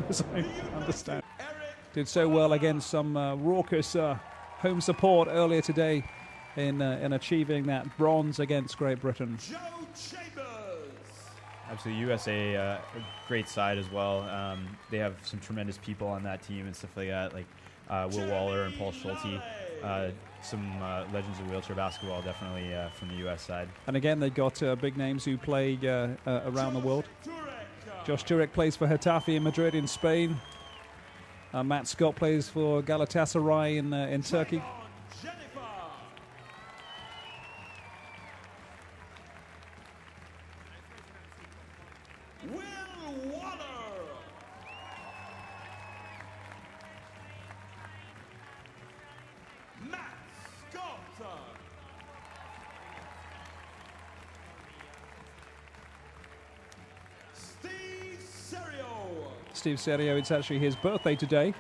as I understand. Did so well against some raucous home support earlier today in achieving that bronze against Great Britain. Absolutely, USA, a great side as well. They have some tremendous people on that team and stuff like that, like Will Waller and Paul Schulte. Some legends of wheelchair basketball, definitely from the U.S. side. And again, they got big names who played around the world. Josh Turek plays for Getafe in Madrid in Spain. Matt Scott plays for Galatasaray in Turkey. Steve Serio, it's actually his birthday today.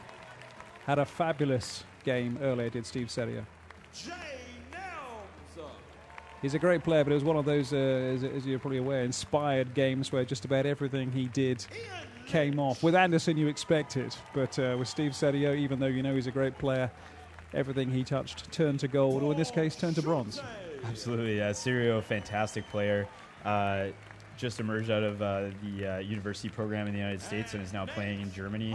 Had a fabulous game earlier, did Steve Serio. He's a great player, but it was one of those, as you're probably aware, inspired games where just about everything he did came off. With Anderson, you expect it, but with Steve Serio, even though you know he's a great player, everything he touched turned to gold, or in this case, turned to bronze. Absolutely, yeah. Serio, fantastic player. Just emerged out of the university program in the United States and is now playing in Germany.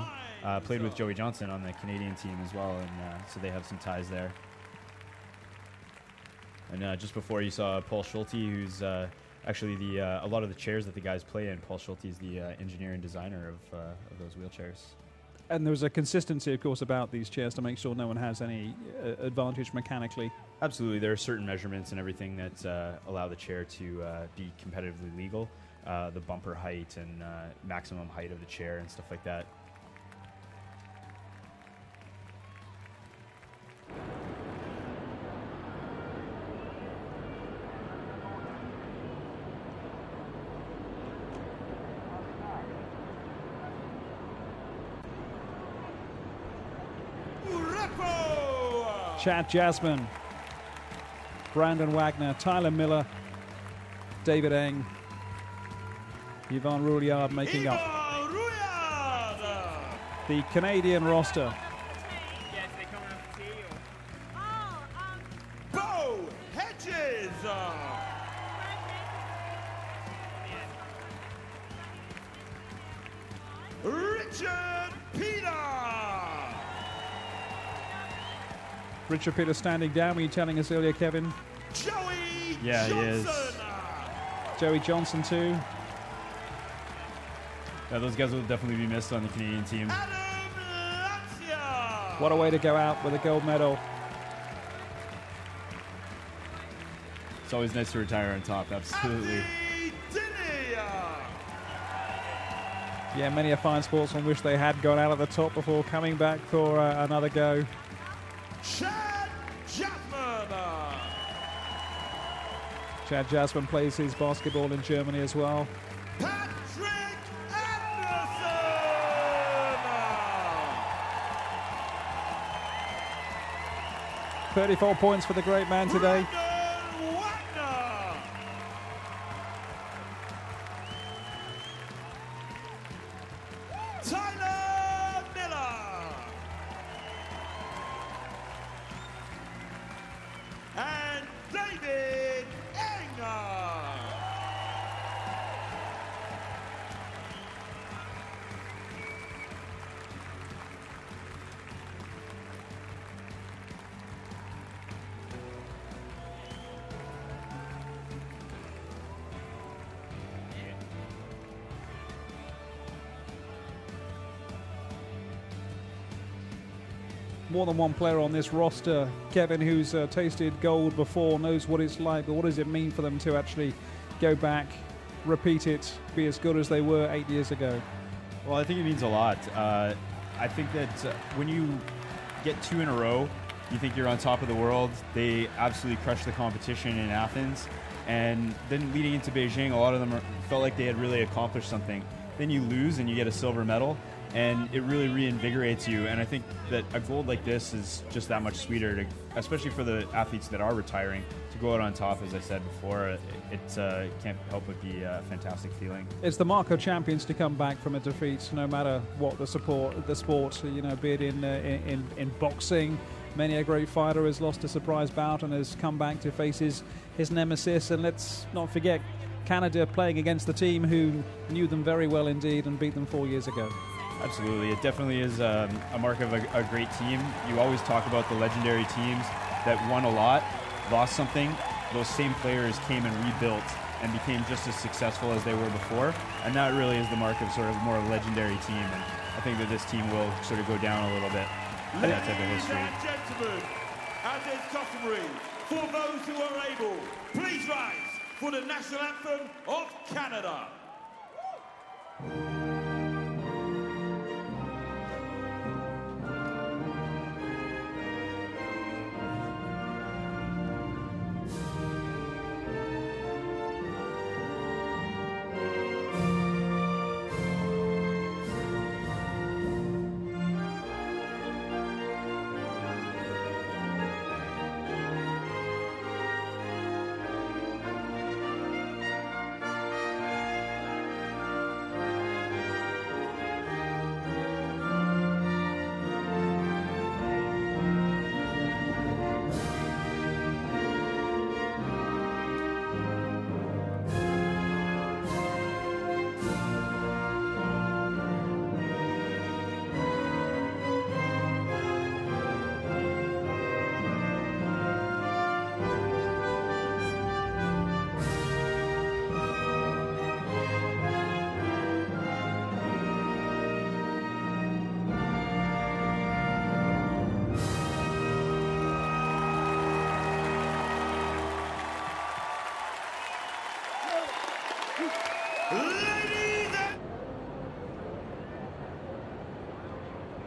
Played with Joey Johnson on the Canadian team as well, and so they have some ties there. And just before you saw Paul Schulte, who's actually a lot of the chairs that the guys play in. Paul Schulte is the engineer and designer of those wheelchairs. And there's a consistency, of course, about these chairs to make sure no one has any advantage mechanically. Absolutely. There are certain measurements and everything that allow the chair to be competitively legal. The bumper height and maximum height of the chair and stuff like that. Chad Jasmine, Brandon Wagner, Tyler Miller, David Eng, Yvonne Rouillard making up the Canadian roster. Bo Hedges, Richard Peter. Richard Peter standing down. Were you telling us earlier, Kevin? Joey Yeah, Johnson. he is. Joey Johnson too. Yeah, those guys will definitely be missed on the Canadian team. Adam Lancia. What a way to go out with a gold medal. It's always nice to retire on top, absolutely. Andy Dinea. Yeah, many a fine sportsman wish they had gone out at the top before coming back for another go. Chad Jasmine. Chad Jasmine plays his basketball in Germany as well. Patrick Anderson. 34 points for the great man today. Brandon Wagner. Tyler Miller. And David Enger. More than one player on this roster, Kevin, who's tasted gold before, knows what it's like, but what does it mean for them to actually go back, repeat it, be as good as they were 8 years ago? Well, I think it means a lot. I think that when you get two in a row, you think you're on top of the world. They absolutely crushed the competition in Athens. And then leading into Beijing, a lot of them felt like they had really accomplished something. Then you lose and you get a silver medal. and it really reinvigorates you. And I think that a gold like this is just that much sweeter, especially for the athletes that are retiring, to go out on top. As I said before, it can't help but be a fantastic feeling. It's the mark of champions to come back from a defeat, no matter what the sport, be it in boxing. Many a great fighter has lost a surprise bout and has come back to face his nemesis. And let's not forget Canada playing against the team who knew them very well indeed and beat them 4 years ago. Absolutely. It definitely is a mark of a great team. You always talk about the legendary teams that won a lot, lost something. Those same players came and rebuilt and became just as successful as they were before. And that really is the mark of sort of more legendary team. And I think that this team will sort of go down a little bit. Ladies That type of history. and gentlemen, as is customary, for those who are able, please rise for the national anthem of Canada.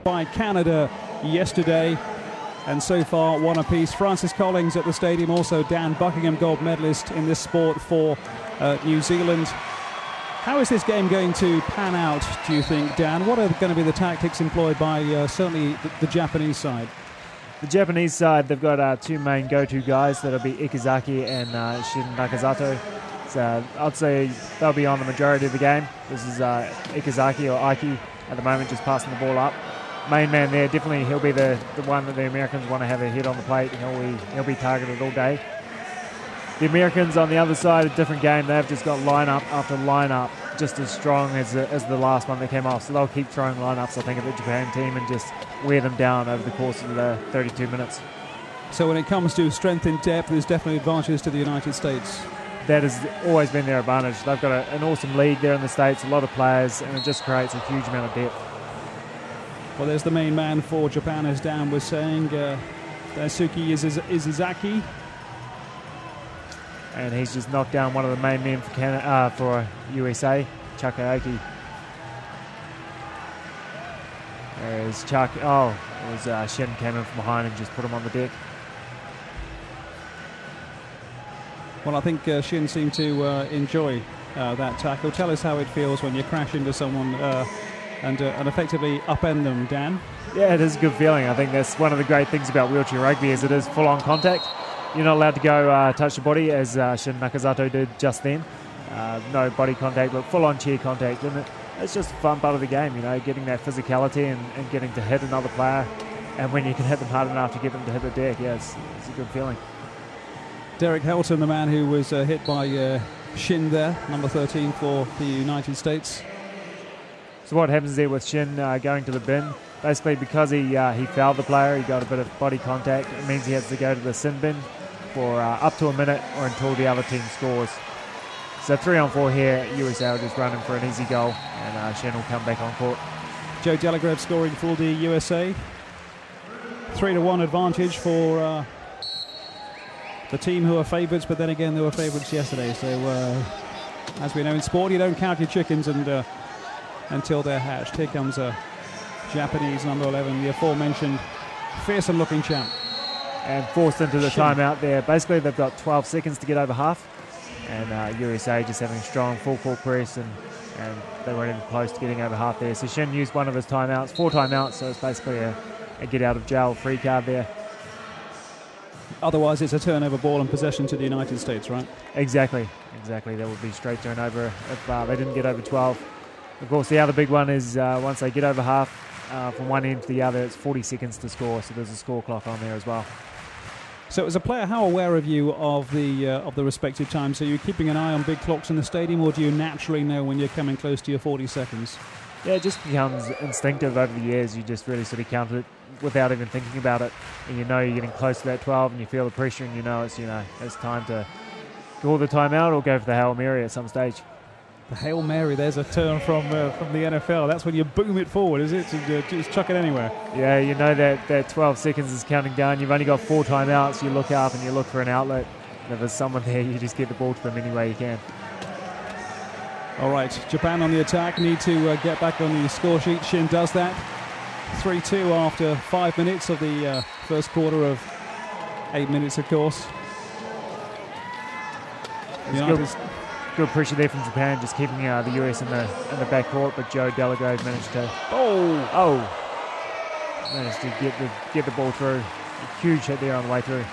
By Canada yesterday, and so far one apiece. Francis Collins at the stadium, also Dan Buckingham, gold medalist in this sport for New Zealand. How is this game going to pan out, do you think, Dan? What are going to be the tactics employed by certainly the Japanese side? The Japanese side, they've got two main go-to guys. That'll be Ikizaki and Shin Nakazato. So I'd say they'll be on the majority of the game. This is Ikizaki or Aiki at the moment, just passing the ball up. Main man there, definitely he'll be the one that the Americans want to have a hit on the plate. He'll be targeted all day. The Americans on the other side, a different game. They've just got lineup after lineup, just as strong as the last one that came off. So they'll keep throwing lineups, I think, at the Japan team and just wear them down over the course of the 32 minutes. So when it comes to strength in depth, there's definitely advantages to the United States. That has always been their advantage. They've got an awesome league there in the States, a lot of players, and it just creates a huge amount of depth. Well, there's the main man for Japan, as Dan was saying, Daisuke Izizaki. And he's just knocked down one of the main men for USA, Chakaaki. There's Chuck. Oh, it was Shin came in from behind and just put him on the deck. Well, I think Shin seemed to enjoy that tackle. Tell us how it feels when you crash into someone and effectively upend them, Dan. Yeah, it is a good feeling. I think that's one of the great things about wheelchair rugby is it is full-on contact. You're not allowed to go touch the body, as Shin Nakazato did just then. No body contact, but full-on chair contact. And it's just a fun part of the game, getting that physicality and getting to hit another player. And when you can hit them hard enough to get them to hit the deck, yeah, it's a good feeling. Derek Helton, the man who was hit by Shin there, number 13 for the United States. So what happens there with Shin going to the bin? Basically, because he fouled the player, he got a bit of body contact. It means he has to go to the sin bin for up to a minute or until the other team scores. So 3-on-4 here, USA are just running for an easy goal, and Shin will come back on court. Joe Delagrave scoring for the USA. 3-1 advantage for the team who are favourites, but then again they were favourites yesterday. So as we know in sport, you don't count your chickens until they're hatched. Here comes a Japanese number 11, the aforementioned fearsome looking champ. And forced into the timeout there. Basically they've got 12 seconds to get over half, and USA just having strong full court press and they weren't even close to getting over half there. So Shin used one of his timeouts, 4 timeouts, so it's basically a get out of jail free card there. Otherwise, it's a turnover ball and possession to the United States, right? Exactly. That would be straight turnover if they didn't get over 12. Of course, the other big one is once they get over half from one end to the other, it's 40 seconds to score, so there's a score clock on there as well. So as a player, how aware are you of the respective times? Are you keeping an eye on big clocks in the stadium, or do you naturally know when you're coming close to your 40 seconds? Yeah, it just becomes instinctive over the years. You just really sort of count it without even thinking about it. And you know you're getting close to that 12 and you feel the pressure and you know it's time to call the timeout or go for the Hail Mary at some stage. The Hail Mary, there's a term from the NFL. That's when you boom it forward, is it? To just chuck it anywhere. Yeah, you know that 12 seconds is counting down. You've only got 4 timeouts. You look up and you look for an outlet. And if there's someone there, you just get the ball to them any way you can. All right, Japan on the attack, need to get back on the score sheet. Shin does that. 3-2 after 5 minutes of the first quarter of 8 minutes, of course. Good pressure there from Japan, just keeping the US in the back court, but Joe Delagrave managed to managed to get the ball through. A huge hit there on the way through.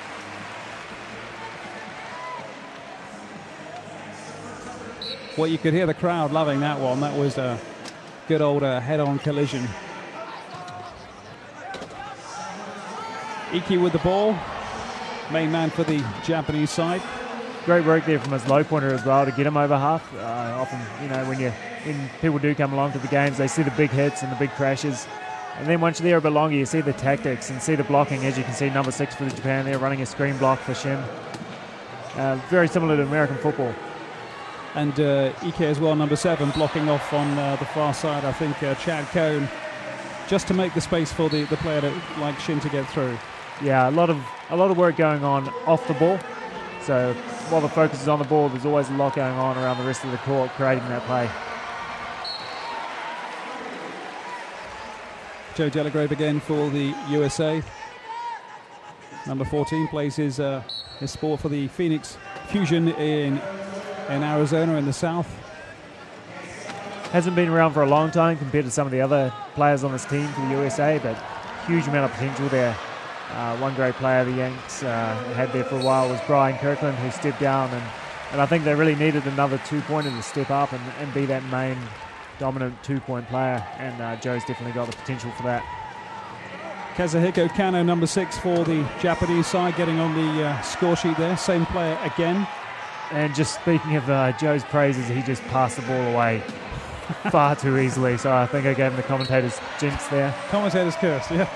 Well, you could hear the crowd loving that one. That was a good old head-on collision. Iki with the ball, main man for the Japanese side. Great work there from his low pointer as well to get him over half. Often, when people do come along to the games, they see the big hits and the big crashes. And then once you're there a bit longer, you see the tactics and see the blocking. As you can see, number 6 for the Japan there, running a screen block for Shin. Very similar to American football. And Ike as well, number 7, blocking off on the far side. I think Chad Cone, just to make the space for the player like Shin to get through. Yeah, a lot of work going on off the ball. So while the focus is on the ball, there's always a lot going on around the rest of the court, creating that play. Joe Delagrave again for the USA. Number 14 plays his sport for the Phoenix Fusion in Arizona in the South. Hasn't been around for a long time compared to some of the other players on this team for the USA, but huge amount of potential there. One great player the Yanks had there for a while was Brian Kirkland, who stepped down, and I think they really needed another 2-pointer to step up and be that main dominant 2-point player, and Joe's definitely got the potential for that. Kazuhiko Kano, number 6 for the Japanese side, getting on the score sheet there. Same player again. And just speaking of Joe's praises, he just passed the ball away far too easily, so I think I gave him the commentator's jinx there. Commentator's curse, yeah.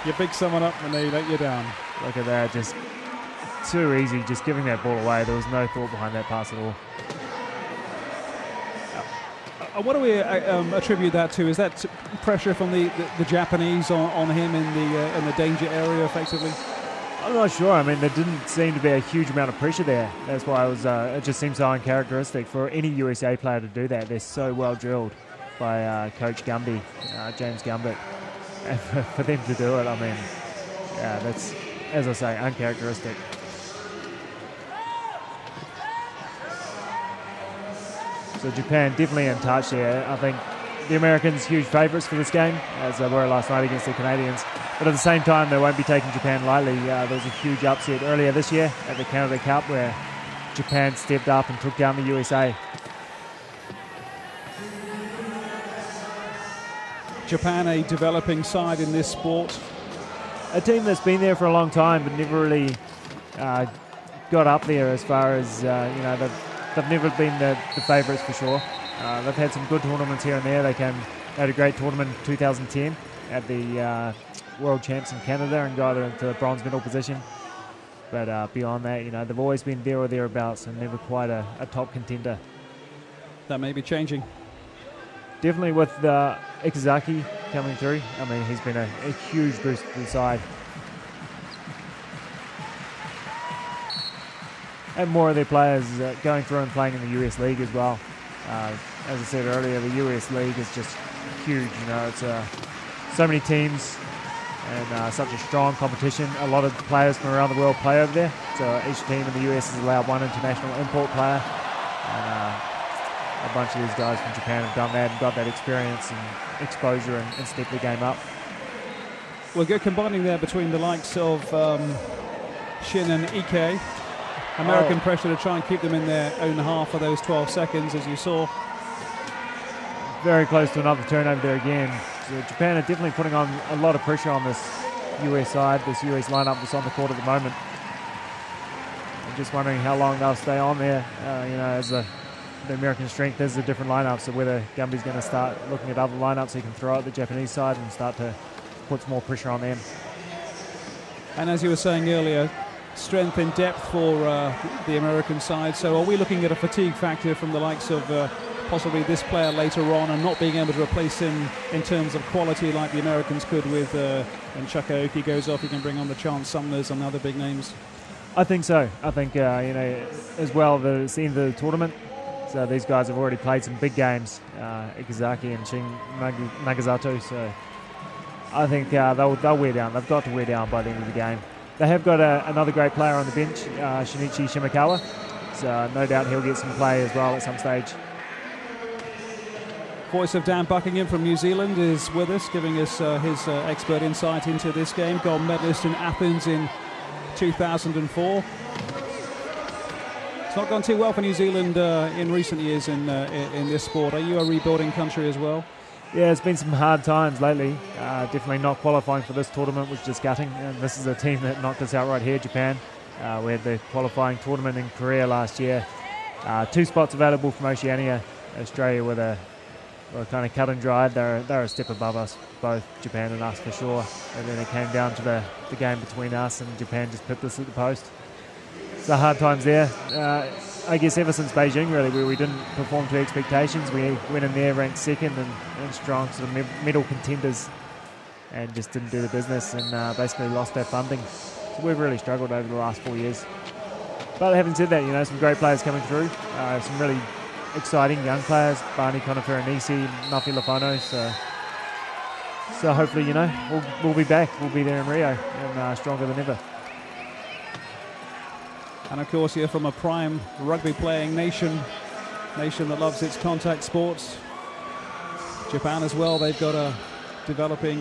You pick someone up and they let you down. Look at that, just too easy, just giving that ball away. There was no thought behind that pass at all. What do we attribute that to? Is that pressure from the Japanese on him in the danger area, effectively? I'm not sure. I mean, there didn't seem to be a huge amount of pressure there. That's why it just seems so uncharacteristic for any USA player to do that. They're so well drilled by Coach Gumby, James Gumbett. And for them to do it, I mean, yeah, that's, as I say, uncharacteristic. So Japan definitely in touch there. I think the Americans huge favourites for this game, as they were last night against the Canadians. But at the same time, they won't be taking Japan lightly. There was a huge upset earlier this year at the Canada Cup where Japan stepped up and took down the USA. Japan, a developing side in this sport. A team that's been there for a long time but never really got up there as far as, they've never been the favourites for sure. They've had some good tournaments here and there. They had a great tournament in 2010 at the World Champs in Canada and got into the bronze medal position. But beyond that, they've always been there or thereabouts and never quite a top contender. That may be changing. Definitely with Ikazaki coming through. I mean, he's been a huge boost to the side. And more of their players going through and playing in the US League as well. As I said earlier, the US League is just huge. It's so many teams and such a strong competition. A lot of players from around the world play over there. So each team in the US is allowed one international import player. And a bunch of these guys from Japan have done that and got that experience and exposure and stepped the game up. Well, good combining there between the likes of Shin and Ike. American pressure to try and keep them in their own half for those 12 seconds, as you saw. Very close to another turnover there again. So Japan are definitely putting on a lot of pressure on this US side, this US lineup that's on the court at the moment. I'm just wondering how long they'll stay on there. As the American strength is a different lineup, so whether Gumby's going to start looking at other lineups he can throw at the Japanese side and start to put some more pressure on them. And as you were saying earlier, strength in depth for the American side. So are we looking at a fatigue factor from the likes of possibly this player later on and not being able to replace him in terms of quality like the Americans could with when Chuck Aoki goes off, he can bring on the Chance Sumners and other big names? I think so. I think, as well, it's the end of the tournament. So these guys have already played some big games, Ikazaki and Shin Nagasato. So I think they'll wear down. They've got to wear down by the end of the game. They have got another great player on the bench, Shinichi Shimakawa. So no doubt he'll get some play as well at some stage. Voice of Dan Buckingham from New Zealand is with us, giving us his expert insight into this game. Gold medalist in Athens in 2004. It's not gone too well for New Zealand in recent years in this sport. Are you a rebuilding country as well? Yeah, it's been some hard times lately. Definitely not qualifying for this tournament was just gutting. And this is a team that knocked us out right here, Japan. We had the qualifying tournament in Korea last year. 2 spots available from Oceania. Australia were kind of cut and dried. They're a step above us, both Japan and us for sure. And then it came down to the game between us, and Japan just pipped us at the post. So hard times there. I guess ever since Beijing, really, where we didn't perform to expectations. We went in there ranked second and strong sort of medal contenders and just didn't do the business and basically lost our funding. So we've really struggled over the last 4 years. But having said that, some great players coming through. Some really exciting young players, Barney Conoferanisi, Mafi Lafano. So hopefully, we'll be back. We'll be there in Rio and stronger than ever. And of course, you're from a prime rugby playing nation that loves its contact sports. Japan as well, they've got a developing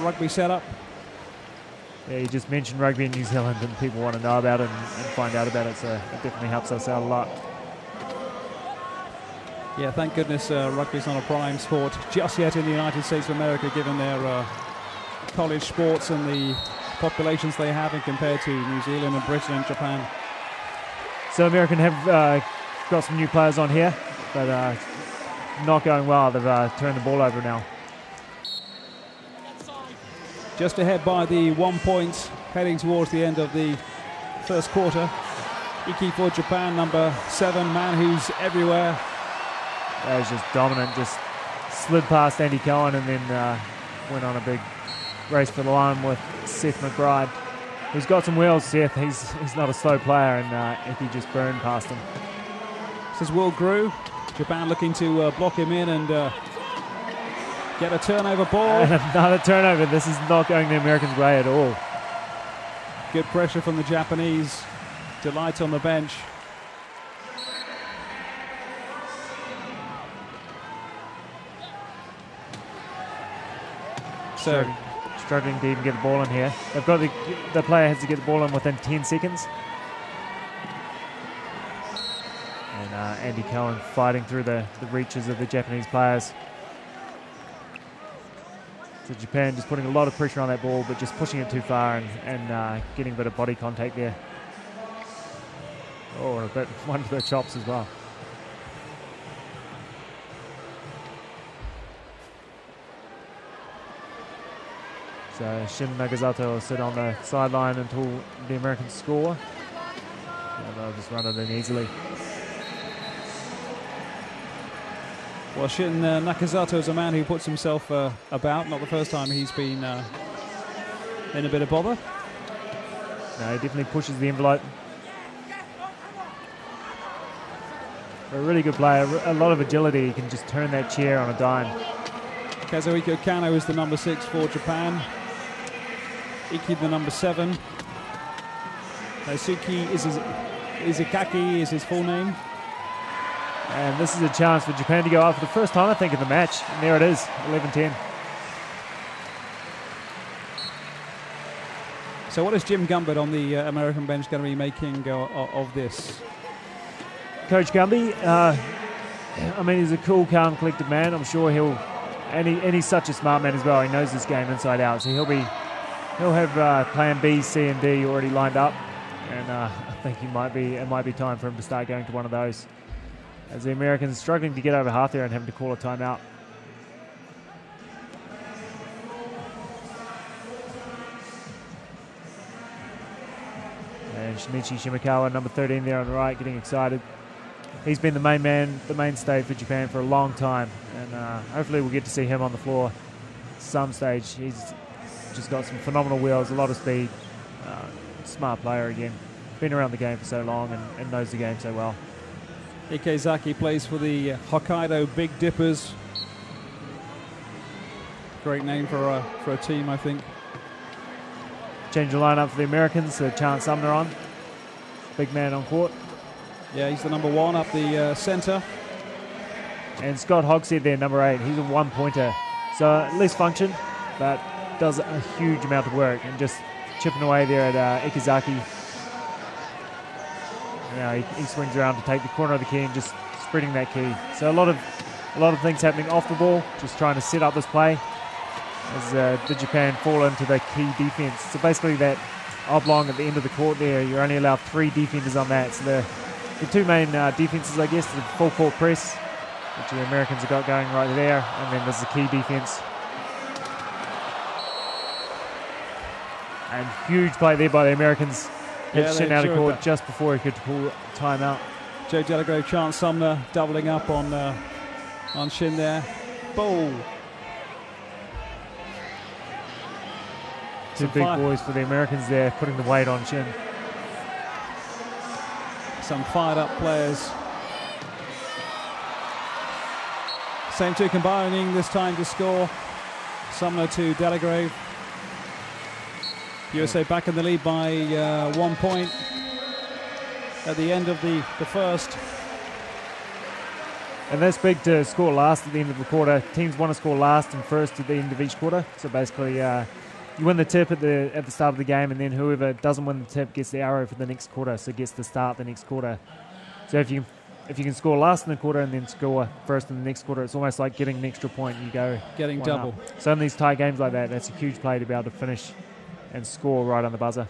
rugby setup. Yeah, you just mentioned rugby in New Zealand and people want to know about it and find out about it, so it definitely helps us out a lot. Yeah, thank goodness rugby's not a prime sport just yet in the United States of America, given their college sports and the populations they have in compared to New Zealand and Britain and Japan. So American have got some new players on here, but not going well. They've turned the ball over now. Just ahead by the 1 point, heading towards the end of the first quarter. Iki for Japan, number 7, man who's everywhere. That was just dominant, just slid past Andy Cohen and then went on a big race for the line with Seth McBride, who's got some wheels. Seth, he's not a slow player, and Iki just burned past him. This is Will Grew. Japan looking to block him in and get a turnover ball. And another turnover. This is not going the Americans' way at all. Good pressure from the Japanese. Delight on the bench. So struggling to even get the ball in here. They've got the player has to get the ball in within 10 seconds. And Andy Cohen fighting through the reaches of the Japanese players. So Japan just putting a lot of pressure on that ball, but just pushing it too far and getting a bit of body contact there. Oh, and a bit one to the chops as well. So Shin Nagasato will sit on the sideline until the Americans score. And they'll just run it in easily. Well, Shin Nakazato is a man who puts himself about. Not the first time he's been in a bit of bother. No, he definitely pushes the envelope. A really good player, a lot of agility. He can just turn that chair on a dime. Kazuhiko Kano is the number 6 for Japan. Iki the number 7. Suki Izakaki is his full name. And this is a chance for Japan to go up for the first time, I think, in the match. And there it is, 11-10. So what is Jim Gumbert on the American bench going to be making of this? Coach Gumby, I mean, he's a cool, calm, collected man. I'm sure and he's such a smart man as well. He knows this game inside out. So he'll have plan B, C, and D already lined up. And I think it might be time for him to start going to one of those, as the Americans struggling to get over half there and having to call a timeout. And Shinichi Shimakawa, number 13 there on the right, getting excited. He's been the mainstay for Japan for a long time, and hopefully we'll get to see him on the floor at some stage. He's just got some phenomenal wheels, a lot of speed, smart player again. Been around the game for so long and knows the game so well. Ikezaki plays for the Hokkaido Big Dippers. Great name for a team, I think. Change the lineup for the Americans. Chance Sumner on. Big man on court. Yeah, he's the number 1 up the center. And Scott Hogshead there, number 8. He's a one-pointer. So less function, but does a huge amount of work and just chipping away there at Ikezaki. Now he swings around to take the corner of the key and just spreading that key. So a lot of things happening off the ball, just trying to set up this play as the Japan fall into the key defense. So basically that oblong at the end of the court there, you're only allowed 3 defenders on that. So the two main defenses, I guess, the full court press, which the Americans have got going right there, and then there's the key defense. And huge play there by the Americans. Yeah, Shin out of court just before he could pull timeout. Joe Delagrave, Chance Sumner doubling up on Shin there. Ball. Two big boys for the Americans there, putting the weight on Shin. Some fired up players. Same two combining this time to score. Sumner to Delagrave. USA back in the lead by 1 point at the end of the first. And that's big to score last at the end of the quarter. Teams want to score last and first at the end of each quarter. So basically, you win the tip at the start of the game, and then whoever doesn't win the tip gets the arrow for the next quarter, so gets to start the next quarter. So if you can score last in the quarter and then score first in the next quarter, it's almost like getting an extra point. You go getting double. Up. So in these tight games like that, that's a huge play to be able to finish and score right on the buzzer.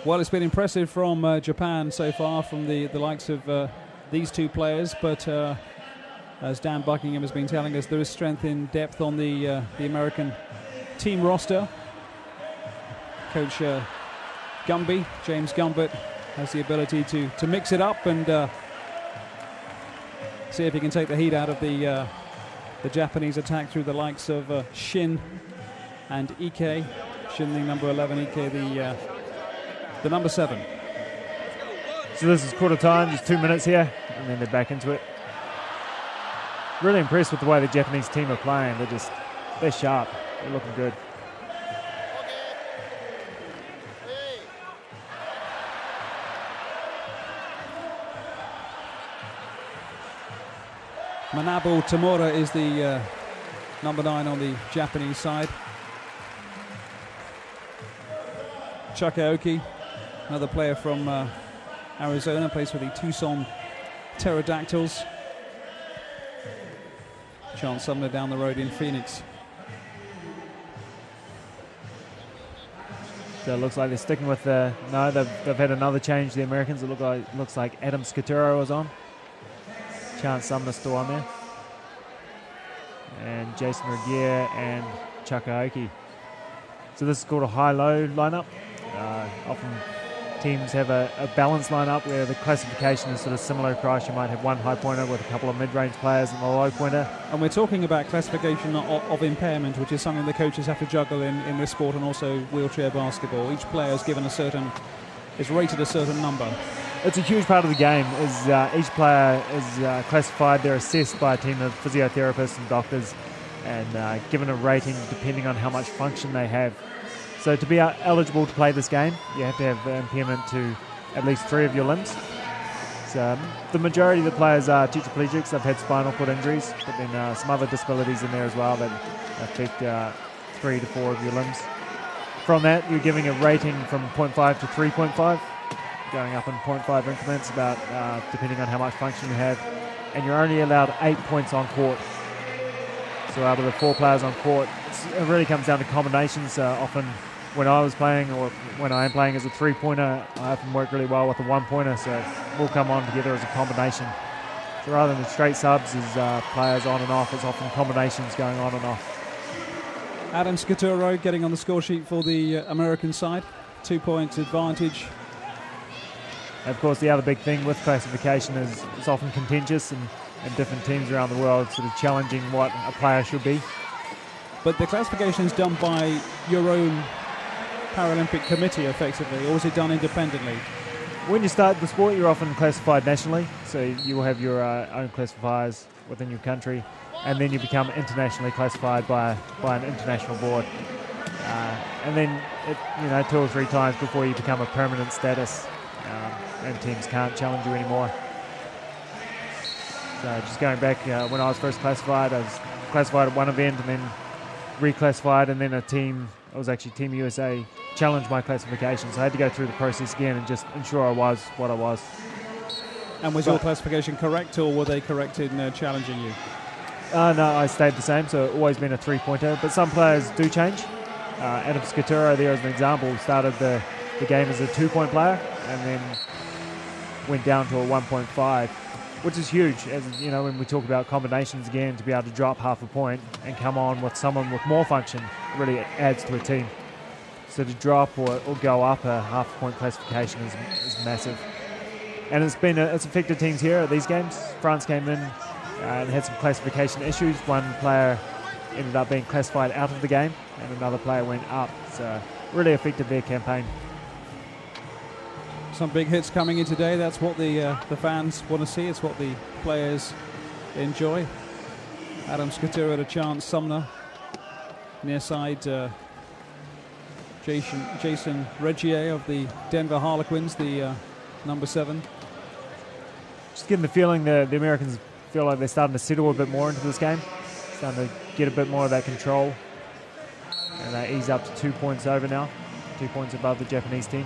Well, it's been impressive from Japan so far, from the likes of these two players, but as Dan Buckingham has been telling us, there is strength in depth on the American team roster. Coach Gumby, James Gumbert, has the ability to mix it up and see if he can take the heat out of the Japanese attack through the likes of Shin and Ike. Shin the number 11, Ike the number 7. So this is quarter time, just 2 minutes here, and then they're back into it. Really impressed with the way the Japanese team are playing. They're sharp. They're looking good. Manabu Tamura is the number 9 on the Japanese side. Chuck Aoki, another player from Arizona, plays for the Tucson Pterodactyls. Chance Sumner down the road in Phoenix. So it looks like they're sticking with they've had another change, the Americans. It looks like Adam Scaturo is on. Chance Sumner still on there. And Jason Regier and Chuck Aoki. So this is called a high-low lineup. Often teams have a balanced lineup where the classification is sort of similar across. You might have one high pointer with a couple of mid-range players and a low pointer. And we're talking about classification of impairment, which is something the coaches have to juggle in this sport, and also wheelchair basketball. Each player is given is rated a certain number. It's a huge part of the game. Each player is classified. They're assessed by a team of physiotherapists and doctors and given a rating depending on how much function they have. So to be eligible to play this game, you have to have impairment to at least 3 of your limbs. So the majority of the players are tetraplegics. They've had spinal cord injuries, but then some other disabilities in there as well that affect 3 to 4 of your limbs. From that, you're giving a rating from 0.5 to 3.5, going up in 0.5 increments about depending on how much function you have. And you're only allowed 8 points on court. So out of the 4 players on court, it really comes down to combinations. Often when I was playing, or when I am playing as a 3-pointer, I often work really well with a 1-pointer, so we'll come on together as a combination. So rather than straight subs as players on and off, it's often combinations going on and off. Adam Scaturo getting on the score sheet for the American side. 2-point advantage. Of course, the other big thing with classification is it's often contentious, and different teams around the world sort of challenging what a player should be. But the classification is done by your own Paralympic Committee, effectively, or is it done independently? When you start the sport, you're often classified nationally, so you will have your own classifiers within your country, and then you become internationally classified by an international board. And then, 2 or 3 times before you become a permanent status, and teams can't challenge you anymore. So just going back, when I was first classified, I was classified at one event and then reclassified, and then I was actually Team USA, challenged my classification. So I had to go through the process again and just ensure I was what I was. And was your classification correct, or were they correct in challenging you? No, I stayed the same, so always been a 3-pointer. But some players do change. Adam Scaturo, there as an example, started the game as a 2-point player and then went down to a 1.5, which is huge. As you know, when we talk about combinations again, to be able to drop half a point and come on with someone with more function really adds to a team. So to drop or go up a half-point classification is massive. And it's affected teams here at these games. France came in and had some classification issues. One player ended up being classified out of the game, and another player went up. So really affected their campaign. Some big hits coming in today. That's what the fans want to see. It's what the players enjoy. Adam Scaturo to Chance Sumner. Near side, Jason Regier of the Denver Harlequins, the number 7. Just getting the feeling that the Americans feel like they're starting to settle a bit more into this game. Starting to get a bit more of that control. And they ease up to 2 points over now. 2 points above the Japanese team.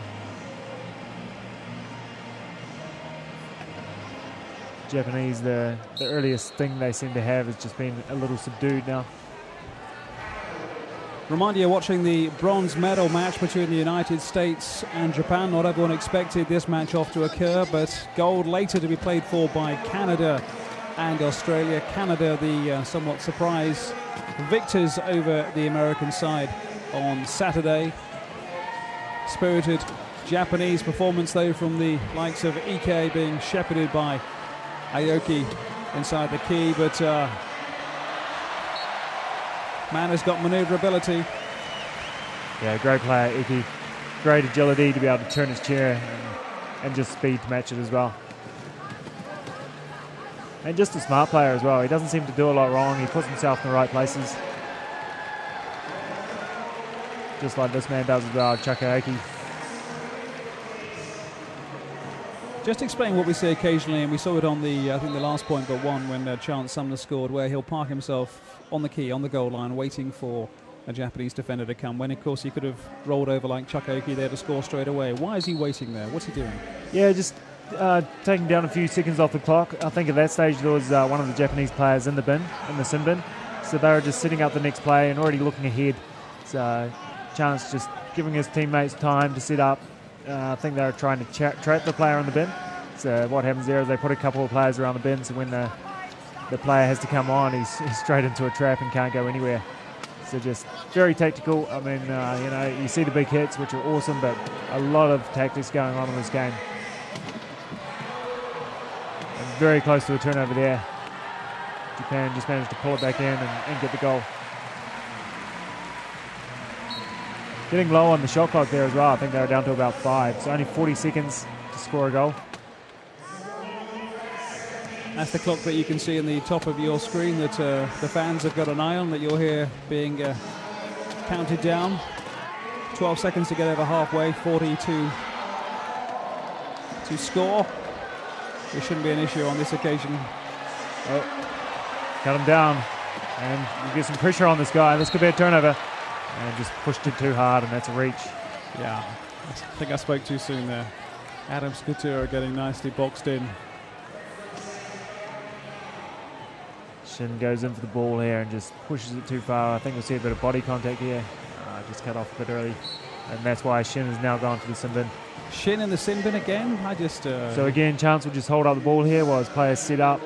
Japanese, the earliest thing they seem to have has just been a little subdued now. Remind you, watching the bronze medal match between the United States and Japan. Not everyone expected this match off to occur, but gold later to be played for by Canada and Australia. Canada, the somewhat surprise victors over the American side on Saturday. Spirited Japanese performance, though, from the likes of Ike, being shepherded by Aoki inside the key, but man has got manoeuvrability. Yeah, great player, Ike. Great agility to be able to turn his chair and just speed to match it as well. And just a smart player as well. He doesn't seem to do a lot wrong. He puts himself in the right places. Just like this man does as well, Chuck Aoki. Just explain what we see occasionally, and we saw it on the, I think the last point but one, when Chance Sumner scored, where he'll park himself on the key, on the goal line, waiting for a Japanese defender to come, when of course he could have rolled over like Chuck Aoki there to score straight away. Why is he waiting there? What's he doing? Yeah, just taking down a few seconds off the clock. I think at that stage there was one of the Japanese players in the sin bin, so they were just setting up the next play and already looking ahead. So Chance just giving his teammates time to set up. I think they were trying to trap the player in the bin. So what happens there is they put a couple of players around the bin, so when the player has to come on, he's straight into a trap and can't go anywhere. So just very tactical. I mean, you see the big hits, which are awesome, but a lot of tactics going on in this game. And very close to a turnover there. Japan just managed to pull it back in and get the goal. Getting low on the shot clock there as well. I think they were down to about 5. So only 40 seconds to score a goal. That's the clock that you can see in the top of your screen that the fans have got an eye on, that you'll hear being counted down. 12 seconds to get over halfway, 40 to score. There shouldn't be an issue on this occasion. Oh, cut him down. And you get some pressure on this guy. This could be a turnover. And just pushed it too hard, and that's a reach. Yeah, I think I spoke too soon there. Adam Scatura getting nicely boxed in. Shin goes in for the ball here and just pushes it too far. I think we'll see a bit of body contact here. Just cut off a bit early. And that's why Shin has now gone to the sin bin. Shin in the sin bin again? So again, Chance will just hold up the ball here while his players set up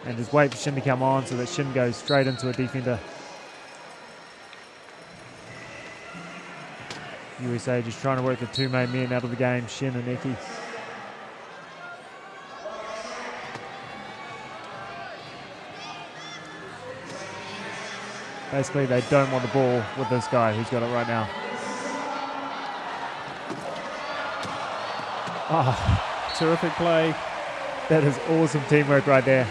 and just wait for Shin to come on so that Shin goes straight into a defender. USA just trying to work the two main men out of the game, Shin and Eki. Basically, they don't want the ball with this guy who's got it right now. Oh, terrific play. That is awesome teamwork right there.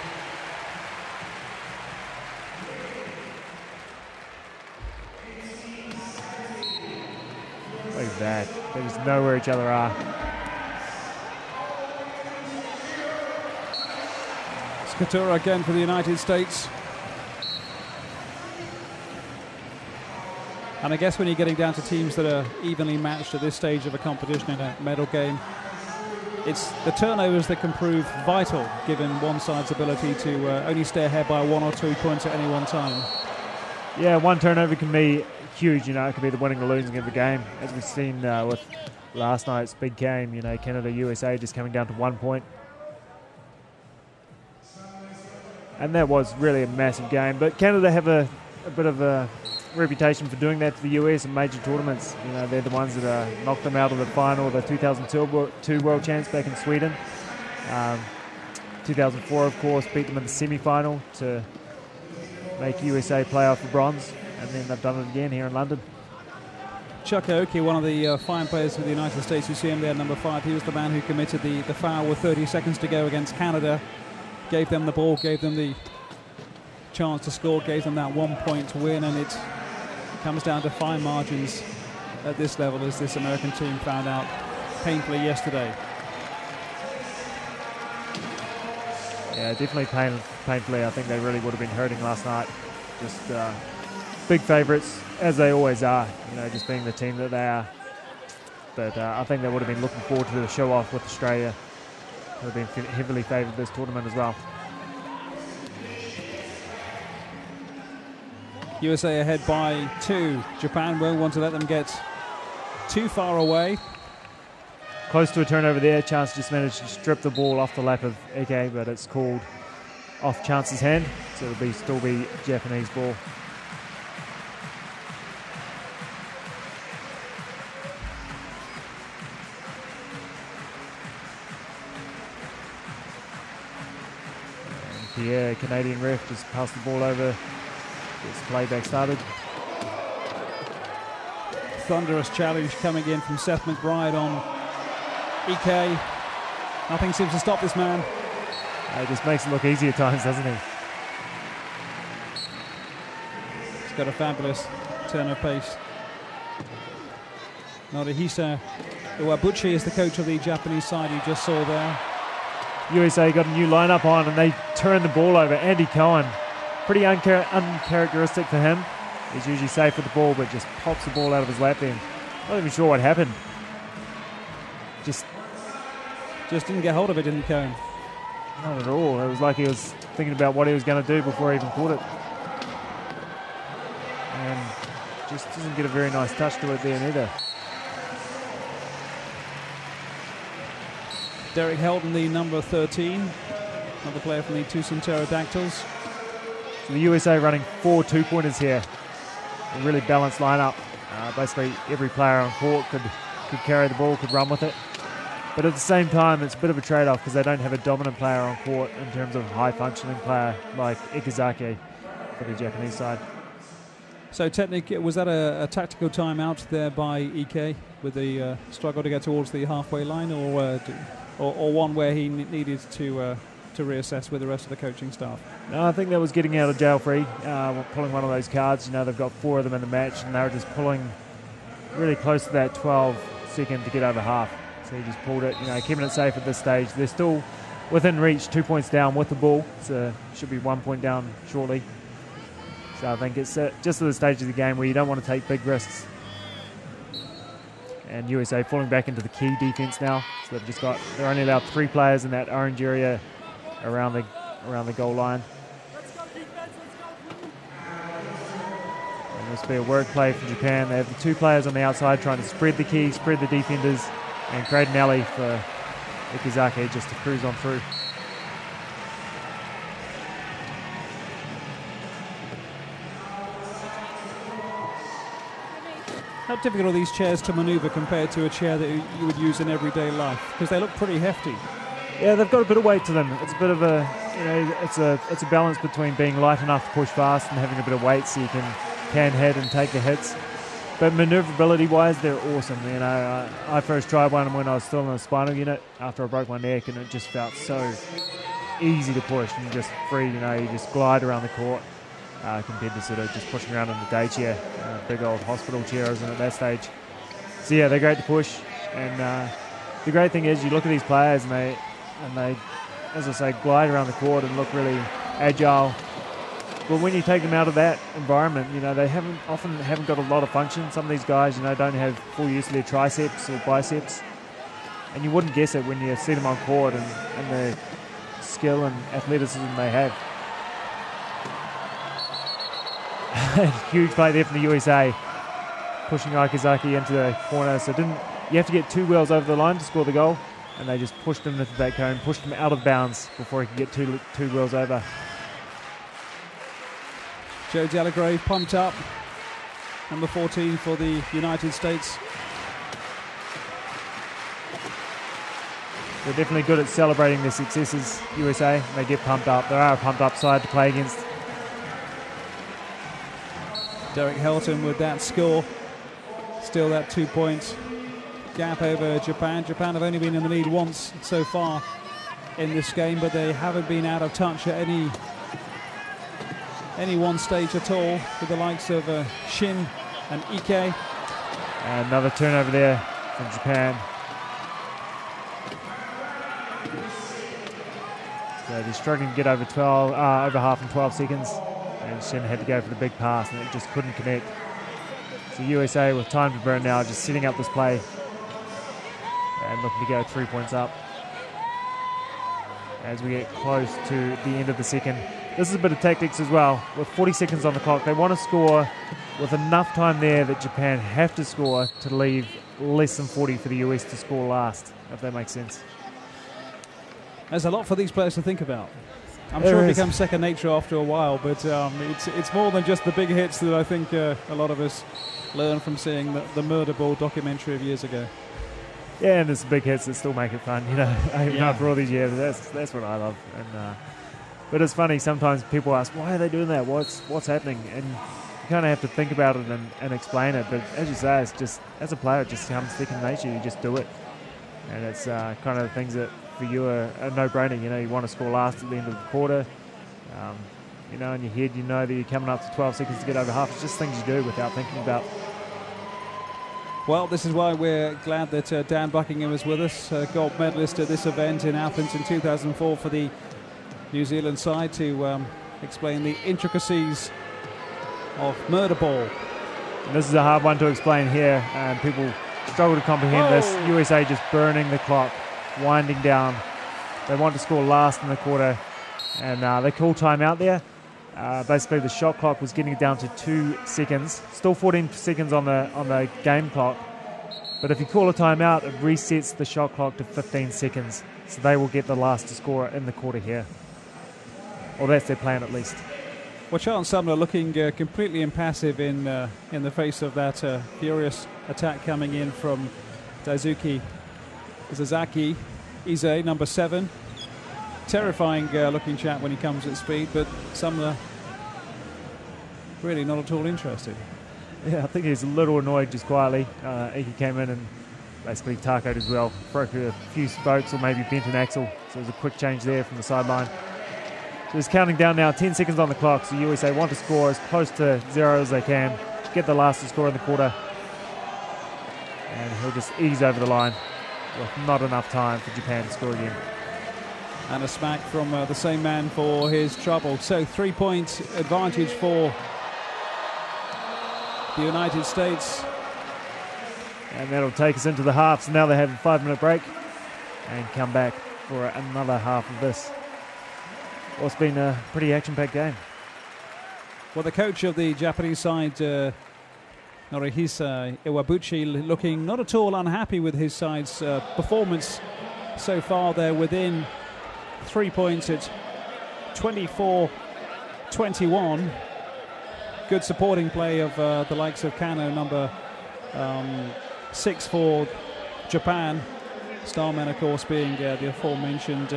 Look at that. They just know where each other are. Scatura again for the United States. And I guess when you're getting down to teams that are evenly matched at this stage of a competition in a medal game, it's the turnovers that can prove vital, given one side's ability to only stay ahead by 1 or 2 points at any one time. Yeah, one turnover can be huge, you know, it could be the winning or losing of the game. As we've seen with last night's big game, you know, Canada-USA just coming down to 1 point. And that was really a massive game. But Canada have a bit of a reputation for doing that to the US in major tournaments. You know, they're the ones that knocked them out of the final, the 2002 World Champs back in Sweden. 2004, of course, beat them in the semi-final to make USA play off for bronze, and then they've done it again here in London. Chuck Aoki, one of the fine players for the United States, you see him there, number 5. He was the man who committed the foul with 30 seconds to go against Canada. Gave them the ball, gave them the chance to score, gave them that 1 point win, and it comes down to fine margins at this level, as this American team found out painfully yesterday. Yeah, definitely painfully. I think they really would have been hurting last night. Just big favourites, as they always are, you know, just being the team that they are. But I think they would have been looking forward to the show-off with Australia, who have been heavily favoured this tournament as well. USA ahead by 2. Japan won't want to let them get too far away. Close to a turnover there. Chance just managed to strip the ball off the lap of Ike, but it's called off Chance's hand, so it'll still be Japanese ball. And Pierre, Canadian ref, just passed the ball over. Gets the playback started. Thunderous challenge coming in from Seth McBride on Ike. Nothing seems to stop this man. It just makes it look easy at times, doesn't he? He's got a fabulous turn of pace. Norihisa Iwabuchi is the coach of the Japanese side you just saw there. USA got a new lineup on and they turned the ball over. Andy Cohen, pretty uncharacteristic for him. He's usually safe with the ball, but just pops the ball out of his lap then. Not even sure what happened. Just didn't get hold of it, didn't Cohen? Not at all. It was like he was thinking about what he was going to do before he even caught it. And just doesn't get a very nice touch to it there neither. Derek Heldon, the number 13, another player from the Tucson Pterodactyls. So the USA running 4 two-pointers here. A really balanced lineup. Basically every player on court could carry the ball, could run with it. But at the same time, it's a bit of a trade-off because they don't have a dominant player on court in terms of high-functioning player like Ikazaki for the Japanese side. So technically, was that a tactical timeout there by Ike with the struggle to get towards the halfway line, or one where he needed to reassess with the rest of the coaching staff? No, I think that was getting out of jail free, pulling one of those cards. You know, they've got 4 of them in the match, and they were just pulling really close to that 12 second to get over half. So he just pulled it, you know, keeping it safe at this stage. They're still within reach, 2 points down with the ball. So should be 1 point down shortly. So I think it's just at the stage of the game where you don't want to take big risks. And USA falling back into the key defense now. So they're only allowed 3 players in that orange area around the goal line. And this will be a work play from Japan. They have the 2 players on the outside trying to spread the key, spread the defenders, and create an alley for Ikizaki just to cruise on through. How difficult are these chairs to manoeuvre compared to a chair that you would use in everyday life? Because they look pretty hefty. Yeah, they've got a bit of weight to them. It's a bit of a, it's a balance between being light enough to push fast and having a bit of weight so you can hit and take the hits. But maneuverability-wise, they're awesome. I first tried one when I was still in the spinal unit after I broke my neck, and it just felt so easy to push and just free. You just glide around the court compared to sort of just pushing around in the day chair, big old hospital chair I was in at that stage. So yeah, they're great to push. And the great thing is, you look at these players and they, as I say, glide around the court and look really agile. But when you take them out of that environment, they often haven't got a lot of function. Some of these guys, don't have full use of their triceps or biceps. And you wouldn't guess it when you see them on court and the skill and athleticism they have. Huge play there from the USA, pushing Ikizaki into the corner. So you have to get 2 wheels over the line to score the goal, and they just pushed him into that cone, pushed him out of bounds before he could get two wheels over. Joe Delagrave pumped up, number 14 for the United States. They're definitely good at celebrating their successes, USA. They get pumped up. They are a pumped up side to play against. Derek Helton with that score. Still that 2-point gap over Japan. Japan have only been in the lead once so far in this game, but they haven't been out of touch at any one stage at all with the likes of Shin and Ike. And another turnover there from Japan. So they're struggling to get over half in 12 seconds. And Shin had to go for the big pass and it just couldn't connect. So USA with time to burn now, just setting up this play and looking to go 3 points up as we get close to the end of the second. This is a bit of tactics as well. With 40 seconds on the clock, they want to score with enough time there that Japan have to score to leave less than 40 for the US to score last, if that makes sense. There's a lot for these players to think about. I'm sure it becomes second nature after a while, but it's more than just the big hits that I think a lot of us learn from seeing the Murder Ball documentary of years ago. Yeah, and there's big hits that still make it fun, after all these years. That's what I love. And but it's funny, sometimes people ask, why are they doing that? What's happening? And you kind of have to think about it and explain it. But as you say, it's just, as a player, it just comes second nature. You just do it. And it's kind of things that for you are a no-brainer. You want to score last at the end of the quarter. In your head, that you're coming up to 12 seconds to get over half. It's just things you do without thinking about. Well, this is why we're glad that Dan Buckingham is with us, gold medalist at this event in Athens in 2004 for the New Zealand side, to explain the intricacies of Murder Ball. And this is a hard one to explain here, and people struggle to comprehend this. USA just burning the clock, winding down. They want to score last in the quarter, and they call timeout there. Basically, the shot clock was getting down to 2 seconds. Still 14 seconds on the game clock. But if you call a timeout, it resets the shot clock to 15 seconds. So they will get the last to score in the quarter here. Or that's their plan, at least. Well, Charles Sumner looking completely impassive in the face of that furious attack coming in from Daisuke Izazaki. Ize, number 7. Terrifying looking chap when he comes at speed, but Sumner really not at all interested. Yeah, I think he's a little annoyed just quietly. Iki came in and basically tacoed as well. Broke a few spokes or maybe bent an axle. So it was a quick change there from the sideline. So he's counting down now, 10 seconds on the clock. So USA want to score as close to 0 as they can. Get the last to score in the quarter. And he'll just ease over the line with not enough time for Japan to score again. And a smack from the same man for his trouble. So 3-point advantage for the United States. And that'll take us into the half. So now they have a 5-minute break and come back for another half of this. What's been a pretty action-packed game. Well, the coach of the Japanese side, Norihisa Iwabuchi, looking not at all unhappy with his side's performance so far. They're within 3 points at 24-21. Good supporting play of the likes of Kano, number 6 for Japan. Starman, of course, being the aforementioned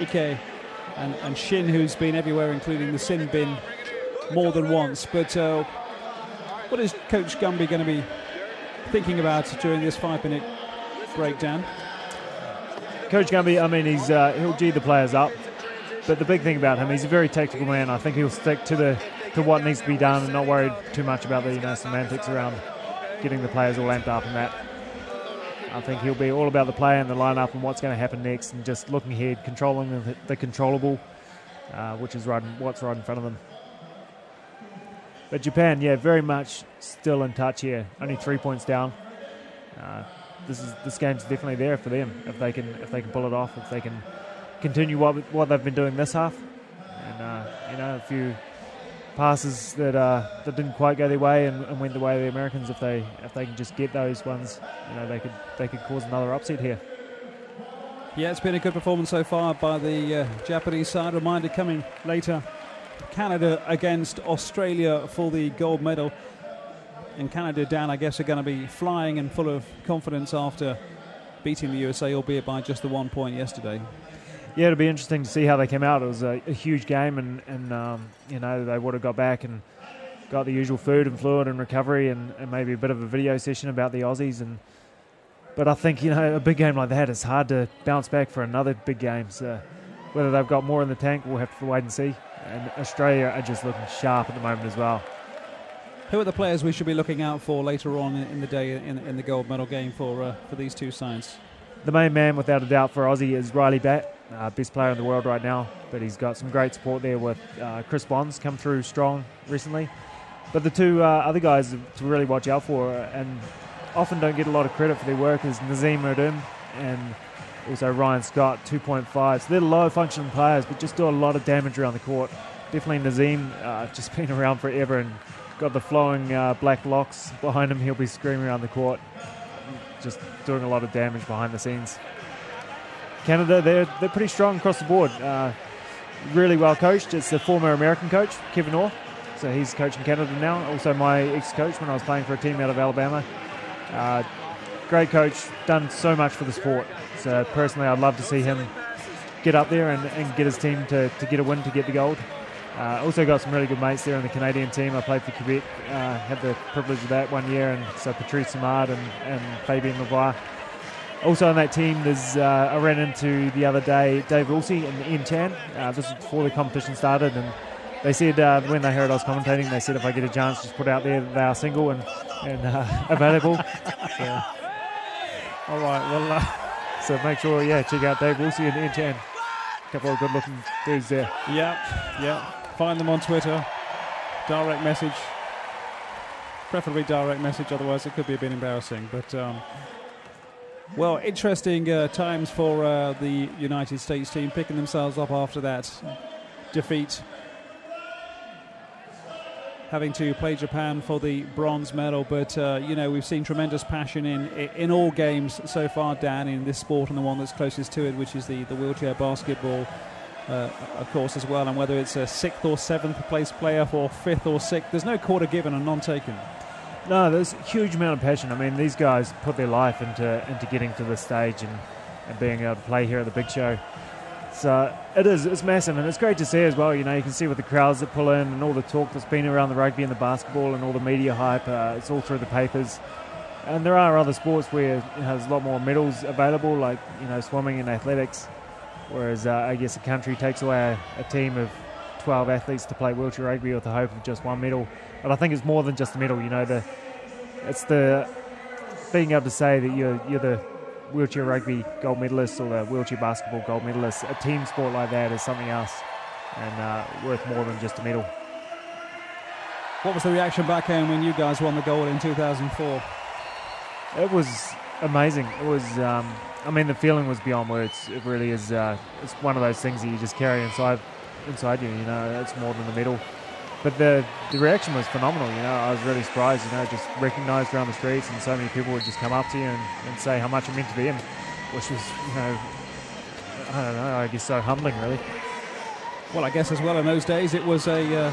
Ike and Shin, who's been everywhere, including the sin bin more than once. But what is Coach Gumby going to be thinking about during this 5-minute breakdown? Coach Gumby, I mean, he'll G the players up, but the big thing about him, he's a very tactical man. I think he'll stick to what needs to be done and not worry too much about the semantics around getting the players all amped up and that. I think he'll be all about the play and the lineup and what's going to happen next, and just looking ahead, controlling the controllable, which is what's right in front of them. But Japan, yeah, very much still in touch here. Only 3 points down. This game's definitely there for them if they can pull it off, if they can continue what they've been doing this half, and a few passes that didn't quite go their way and went the way of the Americans. If they can just get those ones, they could cause another upset here. Yeah, it's been a good performance so far by the Japanese side. Reminder coming later: Canada against Australia for the gold medal. And Canada, Dan, I guess, are going to be flying and full of confidence after beating the USA, albeit by just the 1 point yesterday. Yeah, it'll be interesting to see how they came out. It was a huge game, and they would have got back and got the usual food and fluid and recovery and maybe a bit of a video session about the Aussies. But I think, a big game like that, it's hard to bounce back for another big game. So whether they've got more in the tank, we'll have to wait and see. And Australia are just looking sharp at the moment as well. Who are the players we should be looking out for later on in the day in the gold medal game for these two sides? The main man, without a doubt, for Aussie is Riley Batt, best player in the world right now. But he's got some great support there with Chris Bonds, come through strong recently. But the two other guys to really watch out for, and often don't get a lot of credit for their work, is Nazim Erdem and also Ryan Scott, 2.5. So they're low-functioning players, but just do a lot of damage around the court. Definitely Nazim, just been around forever and got the flowing black locks behind him. He'll be screaming around the court, just doing a lot of damage behind the scenes. Canada, they're pretty strong across the board. Really well coached. It's the former American coach, Kevin Orr. So he's coaching Canada now. Also my ex-coach when I was playing for a team out of Alabama. Great coach, done so much for the sport. So personally, I'd love to see him get up there and get his team to get a win, to get the gold. Also got some really good mates there in the Canadian team. I played for Quebec, had the privilege of that 1 year, and so Patrice Simard and Fabien Lavoie. Also on that team, I ran into the other day Dave Wilsey and Ian Chan. This was before the competition started, and they said when they heard I was commentating, they said if I get a chance, just put out there that they are single and available. So, all right, well, so make sure, check out Dave Wilsey and Ian Chan. A couple of good-looking dudes there. Yeah. Find them on Twitter. Direct message. Preferably direct message, otherwise it could be a bit embarrassing. But, well, interesting times for the United States team, picking themselves up after that defeat, having to play Japan for the bronze medal. But, we've seen tremendous passion in all games so far, Dan, in this sport, and the one that's closest to it, which is the wheelchair basketball, of course, as well. And whether it's a 6th or 7th place player or 5th or 6th, there's no quarter given and none taken. No, there's a huge amount of passion. I mean, these guys put their life into getting to this stage and being able to play here at the big show. So it's massive, and it's great to see as well. You can see with the crowds that pull in and all the talk that's been around the rugby and the basketball and all the media hype. It's all through the papers. And there are other sports where there's a lot more medals available, like swimming and athletics. Whereas I guess a country takes away a team of 12 athletes to play wheelchair rugby with the hope of just one medal. But I think it's more than just a medal. It's the being able to say that you're the wheelchair rugby gold medalists or the wheelchair basketball gold medalists. A team sport like that is something else and worth more than just a medal. What was the reaction back home when you guys won the gold in 2004? It was amazing. It was, the feeling was beyond words. It really is. It's one of those things that you just carry inside you. It's more than the medal. But the reaction was phenomenal. I was really surprised. Just recognised around the streets, and so many people would just come up to you and say how much it meant to them, which was, I don't know. I guess so humbling, really. Well, I guess as well in those days it was a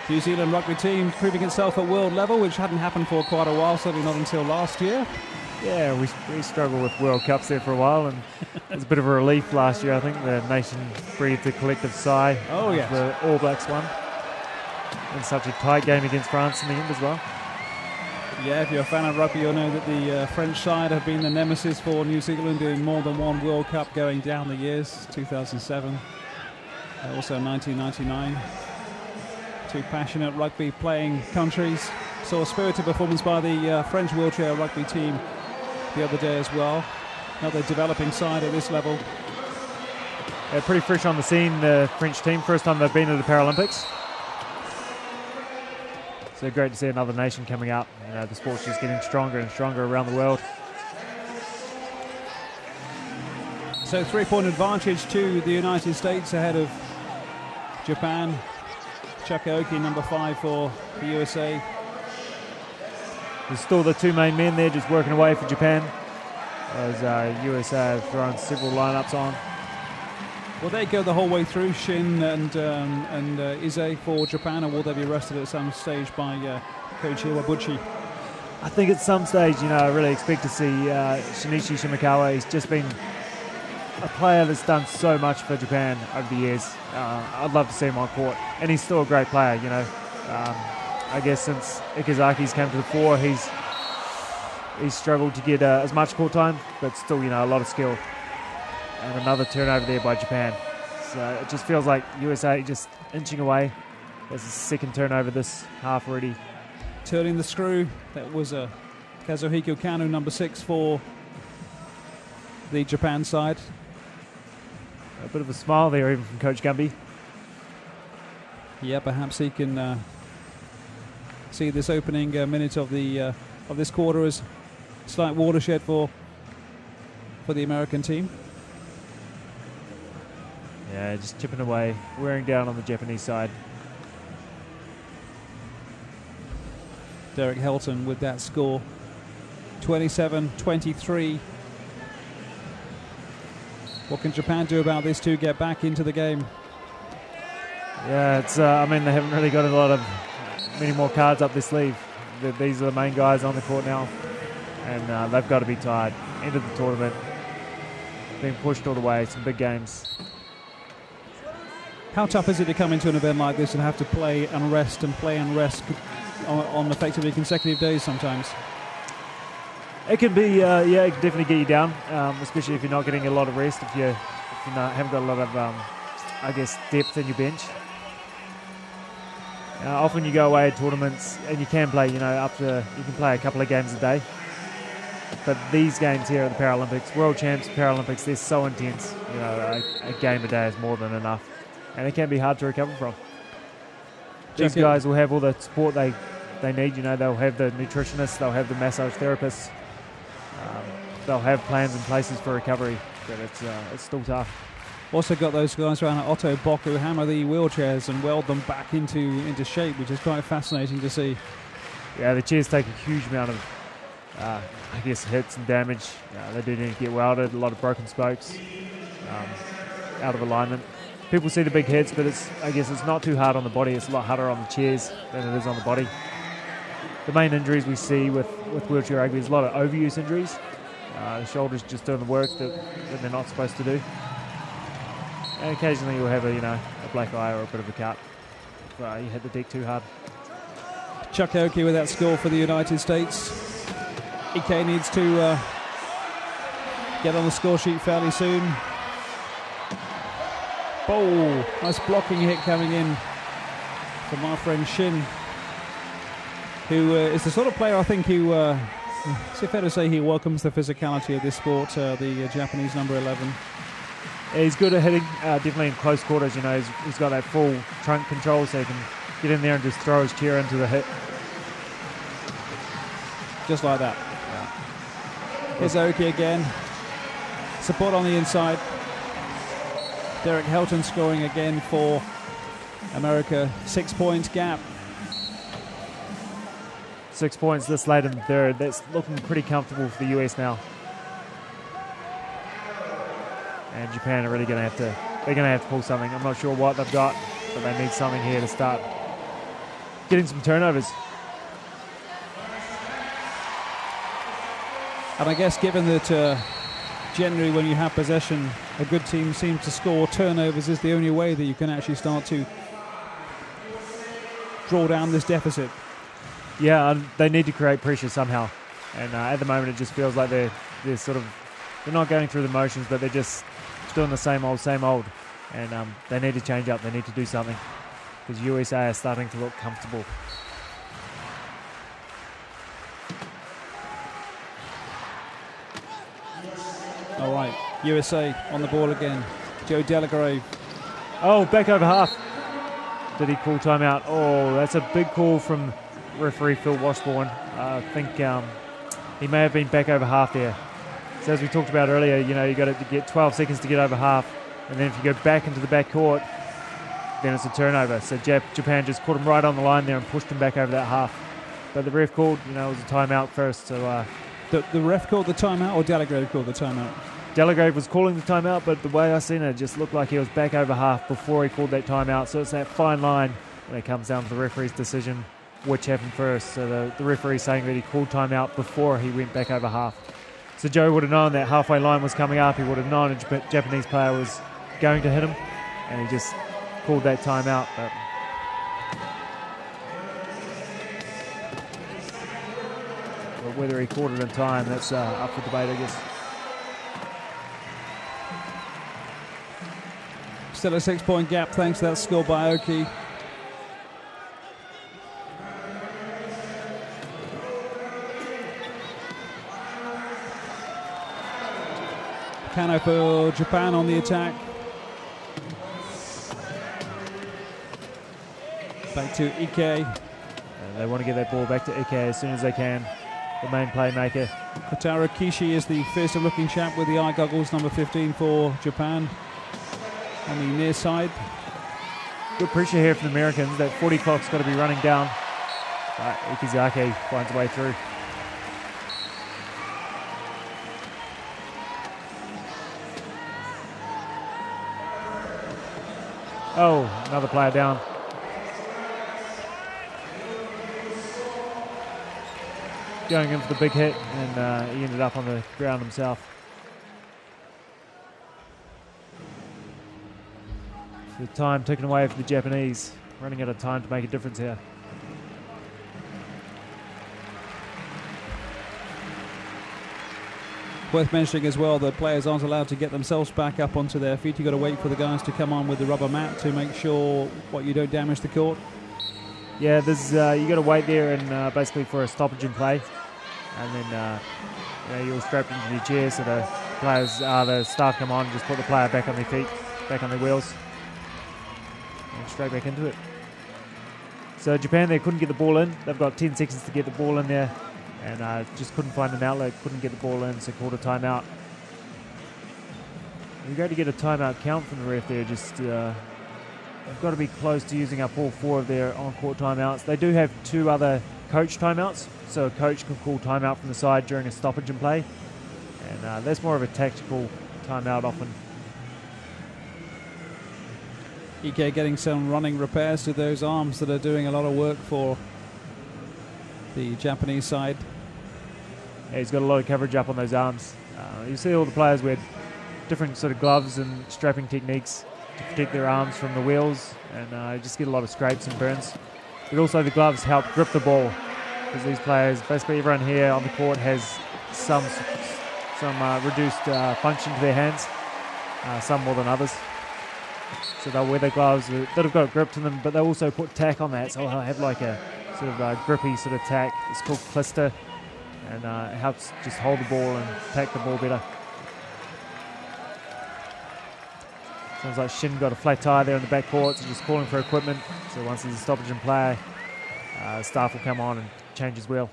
New Zealand rugby team proving itself at world level, which hadn't happened for quite a while, certainly not until last year. Yeah, we struggled with World Cups there for a while, and it was a bit of a relief last year. I think the nation breathed a collective sigh. Oh, yes. The All Blacks won. And such a tight game against France in the end as well. Yeah, if you're a fan of rugby, you'll know that the French side have been the nemesis for New Zealand in more than one World Cup going down the years. 2007, also 1999. Two passionate rugby playing countries. Saw a spirited performance by the French wheelchair rugby team the other day as well. Another developing side at this level. Yeah, pretty fresh on the scene, the French team. First time they've been to the Paralympics. So great to see another nation coming up. The sport's just getting stronger and stronger around the world. So 3-point advantage to the United States ahead of Japan. Chuck Aoki, number 5 for the USA. There's still the two main men there just working away for Japan. As USA have thrown several lineups on. Will they go the whole way through, Shin and Ize for Japan, or will they be rested at some stage by Coach Iwabuchi? I think at some stage, I really expect to see Shinichi Shimakawa. He's just been a player that's done so much for Japan over the years. I'd love to see him on court, and he's still a great player. I guess since Ikezaki's come to the fore, he's struggled to get as much court time, but still, a lot of skill. And another turnover there by Japan. So it just feels like USA just inching away. There's a second turnover this half already. Turning the screw. That was Kazuhiko Kanu, number 6 for the Japan side. A bit of a smile there even from Coach Gumby. Yeah, perhaps he can see this opening minute of this quarter as a slight watershed for the American team. Yeah, just chipping away, wearing down on the Japanese side. Derek Helton with that score. 27-23. What can Japan do about this to get back into the game? Yeah, it's. They haven't really got many more cards up their sleeve. These are the main guys on the court now, and they've got to be tired. End of the tournament, being pushed all the way. Some big games. How tough is it to come into an event like this and have to play and rest on effectively consecutive days sometimes? It can be, it can definitely get you down, especially if you're not getting a lot of rest, if you haven't got a lot of, depth in your bench. Often you go away at tournaments and you can play, you can play a couple of games a day. But these games here at the Paralympics, World Champs, Paralympics, they're so intense. A game a day is more than enough. And it can be hard to recover from. These guys will have all the support they need. They'll have the nutritionists, they'll have the massage therapists. They'll have plans in places for recovery, but it's still tough. Also got those guys around at Otto Bock who hammer the wheelchairs and weld them back into shape, which is quite fascinating to see. Yeah, the chairs take a huge amount of, hits and damage. They do need to get welded, a lot of broken spokes, out of alignment. People see the big heads, but it's not too hard on the body. It's a lot harder on the chairs than it is on the body. The main injuries we see with wheelchair rugby is a lot of overuse injuries. The shoulders just doing the work that they're not supposed to do. And occasionally you'll have a black eye or a bit of a cut if you hit the deck too hard. Chuck Aoki with that score for the United States. Ike needs to get on the score sheet fairly soon. Oh, nice blocking hit coming in from our friend Shin, who is the sort of player I think who Is it fair to say he welcomes the physicality of this sport, the Japanese number 11? Yeah, he's good at hitting, definitely in close quarters. You know, he's got that full trunk control, so he can get in there and just throw his chair into the hit. Just like that. Here's Aoki again. Support on the inside. Derek Helton scoring again for America. 6-point gap. 6 points this late in the third. That's looking pretty comfortable for the US now. And Japan are really going to have to, they're going to have to pull something. I'm not sure what they've got, but they need something here to start getting some turnovers. And I guess given that generally when you have possession, a good team seems to score, turnovers is the only way that you can actually start to draw down this deficit. Yeah, they need to create pressure somehow. And at the moment it just feels like they're not going through the motions, but they're just doing the same old. And they need to change up. They need to do something because USA are starting to look comfortable. All right, USA on the ball again. Joe Delagrave. Oh, back over half. Did he call timeout? Oh, that's a big call from referee Phil Washbourne. I think he may have been back over half there. So as we talked about earlier, you know, you got to get 12 seconds to get over half, and then if you go back into the back court, then it's a turnover. So Japan just caught him right on the line there and pushed him back over that half. But the ref called, you know, it was a timeout first. So the ref called the timeout, or Delagrave called the timeout? Delagrave was calling the timeout, but the way I seen it, it just looked like he was back over half before he called that timeout. So it's that fine line when it comes down to the referee's decision, which happened first. So the referee saying that he called timeout before he went back over half. So Joe would have known that halfway line was coming up. He would have known a Japanese player was going to hit him, and he just called that timeout. But whether he called it in time, that's up for debate, I guess. Still a 6-point gap thanks to that score by Aoki. Kano for Japan on the attack. Back to Ike. They want to get that ball back to Ike as soon as they can. The main playmaker. Kotaro Kishi is the fiercer looking chap with the eye goggles, number 15 for Japan. On the near side. Good pressure here from the Americans. That 40 clock's got to be running down. But Ikizaki finds a way through. Oh, another player down. Going in for the big hit, and he ended up on the ground himself. The time taken away for the Japanese. Running out of time to make a difference here. Worth mentioning as well that players aren't allowed to get themselves back up onto their feet. You've got to wait for the guys to come on with the rubber mat to make sure you don't damage the court. Yeah, there's you got to wait there and basically for a stoppage in play, and then you're strapped into your chair, so the players, the staff come on and just put the player back on their feet, back on their wheels, and straight back into it. So Japan, they couldn't get the ball in. They've got 10 seconds to get the ball in there. And just couldn't find an outlet, couldn't get the ball in, so called a timeout. We're going to get a timeout count from the ref there. Just we've got to be close to using up all 4 of their on-court timeouts. They do have 2 other coach timeouts, so a coach can call timeout from the side during a stoppage in play. And that's more of a tactical timeout often. Ike getting some running repairs to those arms that are doing a lot of work for the Japanese side. Yeah, he's got a lot of coverage up on those arms. You see all the players wear different sort of gloves and strapping techniques to protect their arms from the wheels, and just get a lot of scrapes and burns. But also the gloves help grip the ball, because these players, basically everyone here on the court has some reduced function to their hands, some more than others. So they'll wear their gloves that have got grip to them, but they'll also put tack on that, so they'll have like a sort of grippy sort of tack. It's called clister, and it helps just hold the ball and take the ball better. Sounds like Shin got a flat tire there in the back court, so just calling for equipment. So once there's a stoppage in play, staff will come on and change his wheel.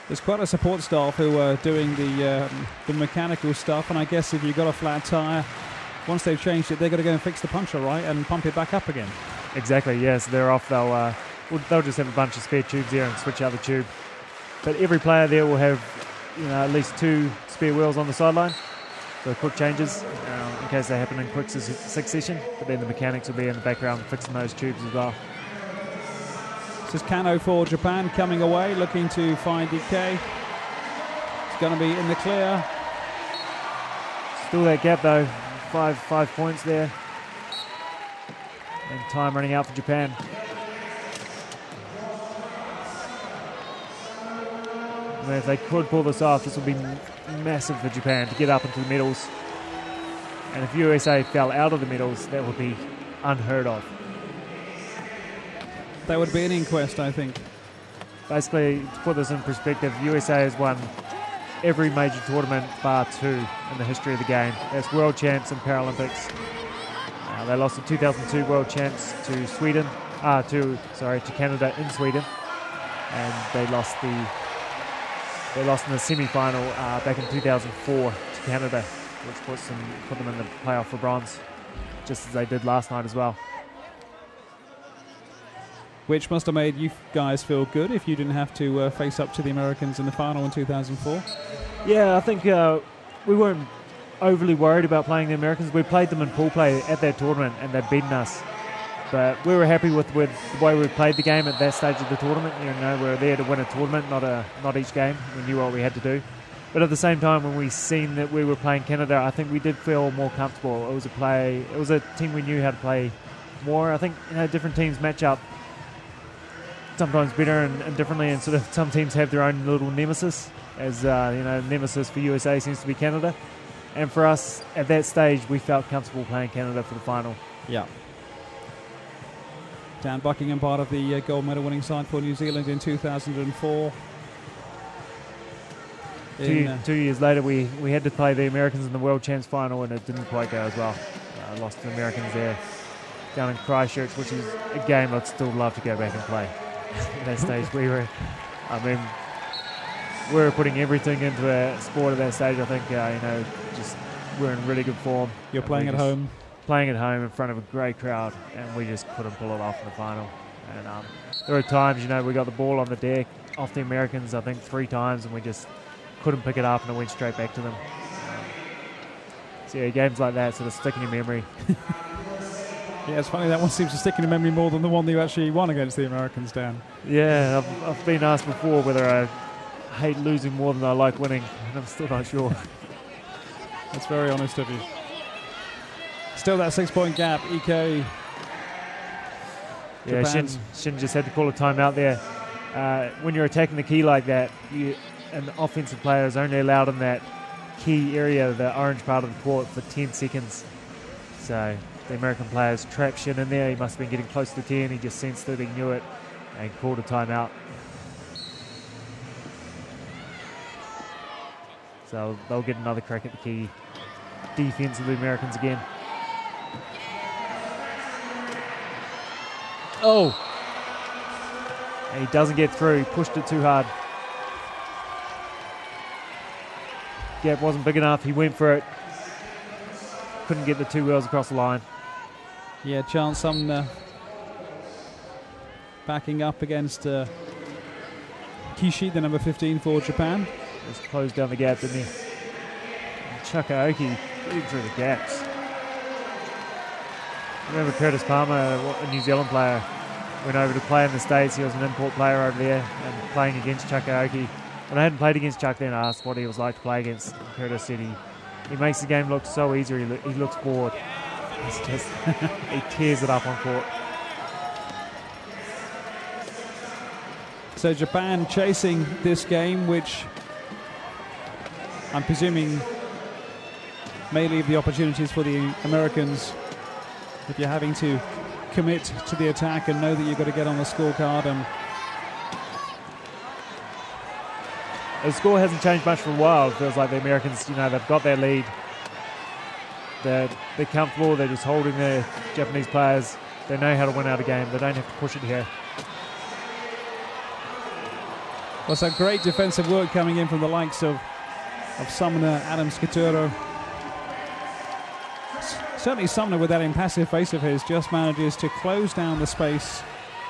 There's quite a support staff who are doing the mechanical stuff, and I guess if you've got a flat tire, once they've changed it, they're going to go and fix the puncture, right, and pump it back up again. Exactly, yes. They're off. They'll just have a bunch of spare tubes there and switch out the tube. But every player there will have, at least 2 spare wheels on the sideline. So quick changes in case they happen in quick succession. But then the mechanics will be in the background fixing those tubes as well. This is Kano for Japan coming away, looking to find DK. It's going to be in the clear. Still that gap though, 5 points there. And time running out for Japan. I mean, if they could pull this off, this would be massive for Japan to get up into the medals. And if USA fell out of the medals, that would be unheard of. That would be an inquest, I think. Basically, to put this in perspective, USA has won every major tournament bar 2 in the history of the game. That's world champs and Paralympics. They lost the 2002 world champs to Canada in Sweden, and they lost in the semi-final back in 2004 to Canada, which put them in the playoff for bronze, just as they did last night as well. Which must have made you guys feel good if you didn't have to face up to the Americans in the final in 2004. Yeah, I think we weren't overly worried about playing the Americans. We played them in pool play at that tournament and they'd beaten us. But we were happy with the way we played the game at that stage of the tournament. We were there to win a tournament, not each game. We knew what we had to do. But at the same time, when we seen that we were playing Canada, I think we did feel more comfortable. It was a team we knew how to play more. I think different teams match up sometimes better and differently, and sort of some teams have their own little nemesis, as nemesis for USA seems to be Canada, and for us at that stage we felt comfortable playing Canada for the final. Yeah. Dan Buckingham, part of the gold medal winning side for New Zealand in 2004. 2 years later we had to play the Americans in the World Champs final, and it didn't quite go as well. Lost to the Americans there down in Christchurch, which is a game I'd still love to go back and play. At that stage we were putting everything into our sport at that stage. I think just we're in really good form. You're playing at home in front of a great crowd, and we just couldn't pull it off in the final. And there were times we got the ball on the deck off the Americans, I think 3 times, and we just couldn't pick it up, and it went straight back to them. So yeah, games like that sort of stick in your memory. Yeah, it's funny, that one seems to stick in your memory more than the one that you actually won against the Americans, Dan. Yeah, I've been asked before whether I hate losing more than I like winning, and I'm still not sure. That's very honest of you. Still that 6-point gap, EK. Yeah, Shin just had to call a timeout there. When you're attacking the key like that, an offensive player is only allowed in that key area, the orange part of the court, for 10 seconds. So the American players trapped Shin in there. He must have been getting close to 10. He just sensed it, he knew it, and called a timeout. So they'll get another crack at the key defense of the Americans again. Oh! And he doesn't get through. He pushed it too hard. Gap wasn't big enough. He went for it. Couldn't get the 2 wheels across the line. Yeah, chance some backing up against Kishi, the number 15 for Japan. Just closed down the gap, didn't he? And Chuka getting through the gaps. I remember Curtis Palmer, a New Zealand player, went over to play in the States. He was an import player over there and playing against Chuka Oki. When I hadn't played against Chuck then, I asked what he was like to play against. Curtis said he makes the game look so easy. He looks bored. It's just he tears it up on court. So Japan chasing this game, which I'm presuming may leave the opportunities for the Americans if you're having to commit to the attack and know that you've got to get on the scorecard. And The score hasn't changed much for a while. It feels like the Americans, they've got their lead. They're comfortable. They're just holding their Japanese players. They know how to win out a game. They don't have to push it here. Well, some great defensive work coming in from the likes of Sumner, Adam Scaturo. Certainly Sumner, with that impassive face of his, just manages to close down the space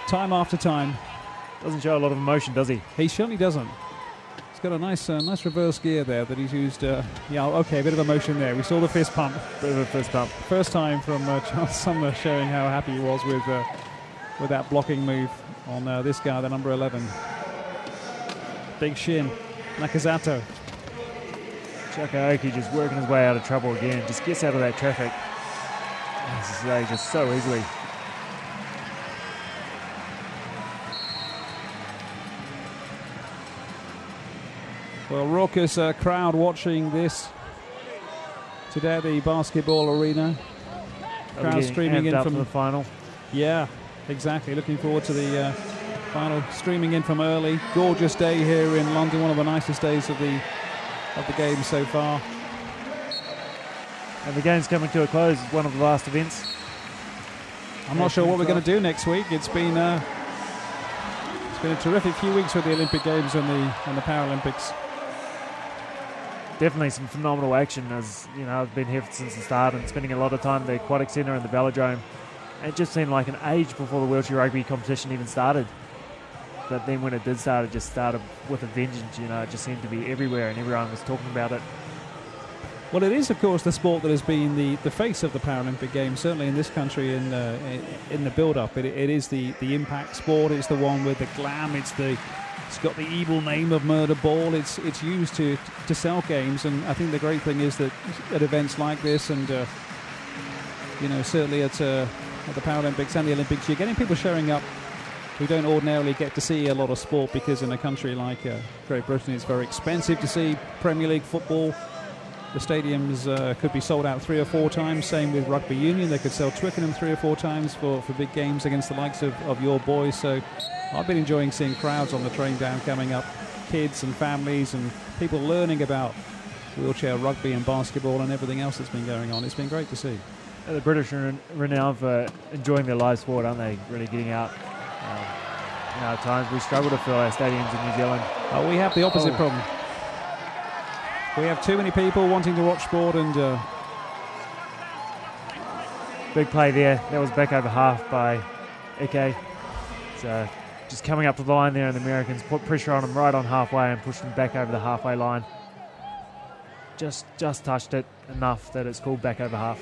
time after time. Doesn't show a lot of emotion, does he? He certainly doesn't. He's got a nice reverse gear there that he's used. A bit of emotion there. We saw the fist pump. Bit of a fist pump. First time from Charles Sumner, showing how happy he was with that blocking move on this guy, the number 11. Big shin. Nakazato. Chakaoki just working his way out of trouble again. Just gets out of that traffic. Just so easily. Well, raucous crowd watching this today at the basketball arena. Crowd streaming in from the final. Yeah, exactly. Looking forward to the final. Streaming in from early. Gorgeous day here in London. One of the nicest days of the game so far. And the game's coming to a close. It's one of the last events. I'm not sure what we're going to do next week. It's been a terrific few weeks with the Olympic Games and the Paralympics. Definitely some phenomenal action, as I've been here since the start and spending a lot of time at the Aquatic Centre and the Velodrome. And it just seemed like an age before the wheelchair rugby competition even started. But then when it did start, it just started with a vengeance. It just seemed to be everywhere and everyone was talking about it. Well, it is, of course, the sport that has been the face of the Paralympic Games, certainly in this country in the build-up. It is the impact sport. It's the one with the glam. It's got the evil name of murder ball. It's used to sell games, and I think the great thing is that at events like this, and certainly at the Paralympics and the Olympics, you're getting people showing up who don't ordinarily get to see a lot of sport, because in a country like Great Britain, it's very expensive to see Premier League football. The stadiums could be sold out 3 or 4 times. Same with rugby union. They could sell Twickenham 3 or 4 times for big games against the likes of your boys. So I've been enjoying seeing crowds on the train down coming up, kids and families and people learning about wheelchair rugby and basketball and everything else that's been going on. It's been great to see. The British are renowned for enjoying their live sport, aren't they? Really getting out. At times we struggle to fill our stadiums in New Zealand. We have the opposite problem. We have too many people wanting to watch sport, and big play there. That was back over half by Ike. So just coming up to the line there, and the Americans put pressure on him right on halfway and pushed him back over the halfway line. Just touched it enough that it's called back over half.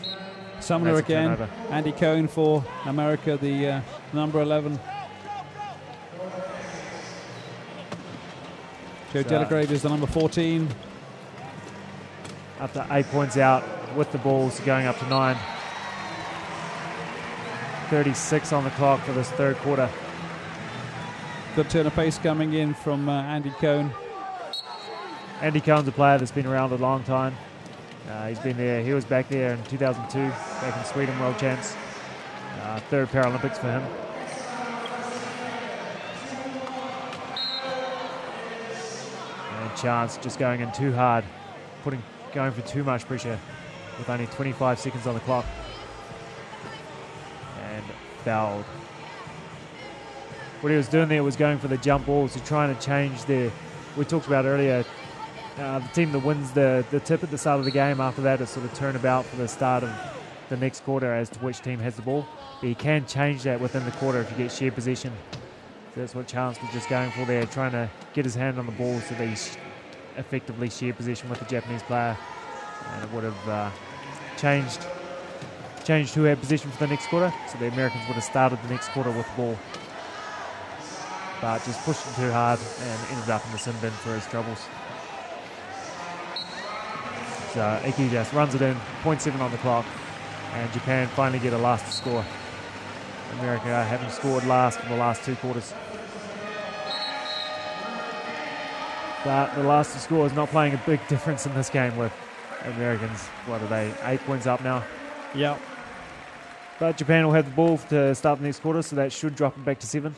Sumner again. Andy Cohen for America, the number 11. Joe Delagrave is the number 14. Up to 8 points out with the balls, going up to 9. 36 on the clock for this third quarter. Good turn of pace coming in from Andy Cohen. Andy Cohen's a player that's been around a long time. He's been there. He was back there in 2002, back in Sweden, world champs. Third Paralympics for him. And Chance just going in too hard, going for too much pressure with only 25 seconds on the clock. And fouled. What he was doing there was going for the jump balls, to trying to change we talked about earlier, the team that wins the tip at the start of the game, after that is sort of turn about for the start of the next quarter as to which team has the ball. But you can change that within the quarter if you get shared possession. So that's what Chance was just going for there, trying to get his hand on the ball so that he's effectively shared possession with the Japanese player. And it would have changed who had possession for the next quarter, so the Americans would have started the next quarter with the ball. But just pushed him too hard and ended up in the sin bin for his troubles. So Iki just runs it in, 0.7 on the clock, and Japan finally get a last to score. America having scored last for the last 2 quarters. But the last to score is not playing a big difference in this game with Americans. What are they, 8 points up now? Yeah. But Japan will have the ball to start the next quarter, so that should drop them back to 7.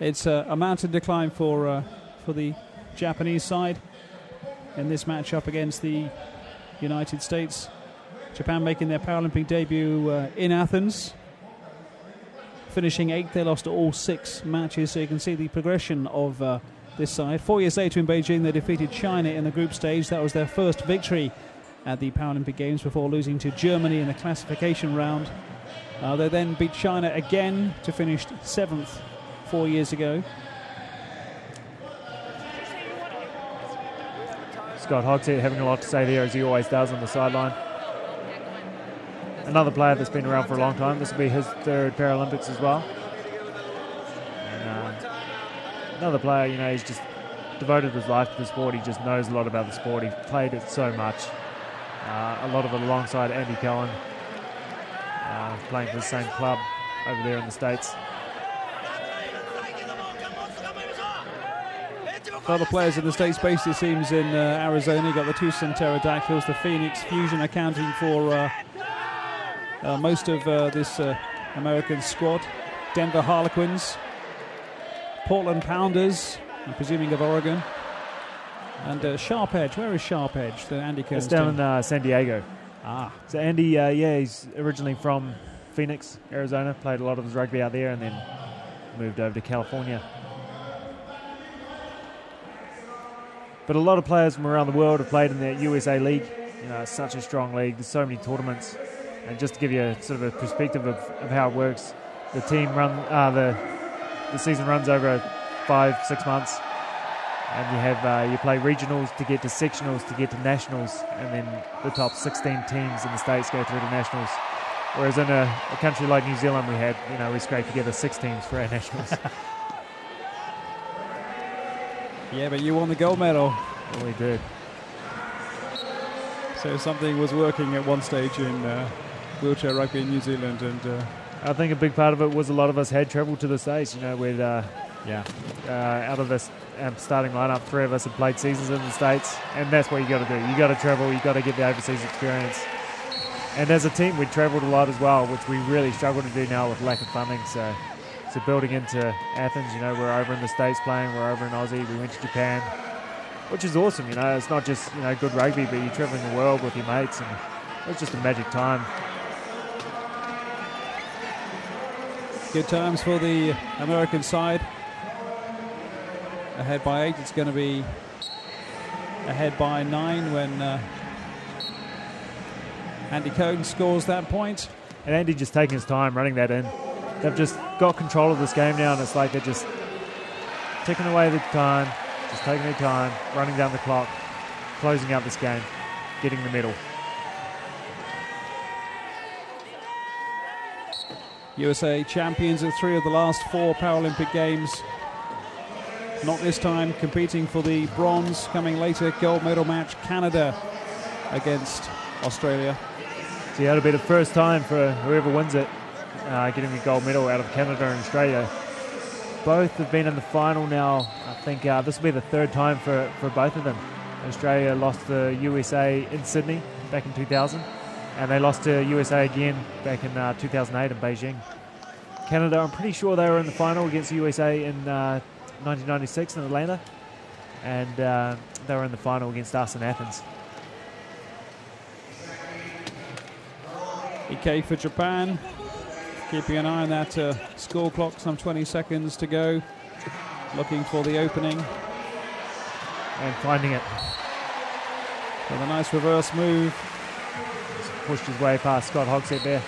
It's a mountain decline for for the Japanese side in this matchup against the United States. Japan making their Paralympic debut in Athens. Finishing 8th, they lost all 6 matches, so you can see the progression of this side. 4 years later in Beijing, they defeated China in the group stage. That was their first victory at the Paralympic Games before losing to Germany in the classification round. They then beat China again to finish 7th 4 years ago. Scott Hogshead having a lot to say there, as he always does on the sideline. Another player that's been around for a long time. This will be his 3rd Paralympics as well. And, another player, he's just devoted his life to the sport. He just knows a lot about the sport. He played it so much. A lot of it alongside Andy Cohen, playing for the same club over there in the States. A lot of players in the States-based, it seems, in Arizona. You've got the Tucson Pterodactyls, the Phoenix Fusion accounting for most of this American squad. Denver Harlequins, Portland Pounders, I'm presuming of Oregon, and Sharp Edge. Where is Sharp Edge? The Andy Cohen's It's down in San Diego. Ah. So Andy, he's originally from Phoenix, Arizona, played a lot of his rugby out there and then moved over to California. But a lot of players from around the world have played in the USA League. It's such a strong league. There's so many tournaments. And just to give you sort of a perspective of how it works, the season runs over 5-6 months, and you have you play regionals to get to sectionals to get to nationals, and then the top 16 teams in the States go through to nationals. Whereas in a country like New Zealand, we scraped together 6 teams for our nationals. Yeah, but you won the gold medal. Well, we did. So something was working at one stage in wheelchair rugby in New Zealand, and I think a big part of it was a lot of us had travelled to the States. We'd out of this starting lineup, 3 of us had played seasons in the States, and that's what you got to do. You got to travel. You got to get the overseas experience. And as a team, we travelled a lot as well, which we really struggle to do now with lack of funding. So building into Athens, we're over in the States playing. We're over in Aussie. We went to Japan, which is awesome. It's not just good rugby, but you're travelling the world with your mates, and it was just a magic time. Good times for the American side. Ahead by 8. It's going to be ahead by 9 when Andy Cohen scores that point. And Andy just taking his time running that in. They've just got control of this game now, and it's like they're just ticking away the time, just taking their time, running down the clock, closing out this game, getting the medal. USA champions of 3 of the last 4 Paralympic Games. Not this time competing for the bronze. Coming later, gold medal match, Canada against Australia. So that'll be the first time for whoever wins it, getting the gold medal out of Canada and Australia. Both have been in the final now. I think this will be the 3rd time for both of them. Australia lost to USA in Sydney back in 2000. And they lost to USA again back in 2008 in Beijing. Canada, I'm pretty sure they were in the final against USA in 1996 in Atlanta. And they were in the final against us in Athens. Ike for Japan. Keeping an eye on that score clock, some 20 seconds to go. Looking for the opening. And finding it. With a nice reverse move. Pushed his way past Scott Hogshead there.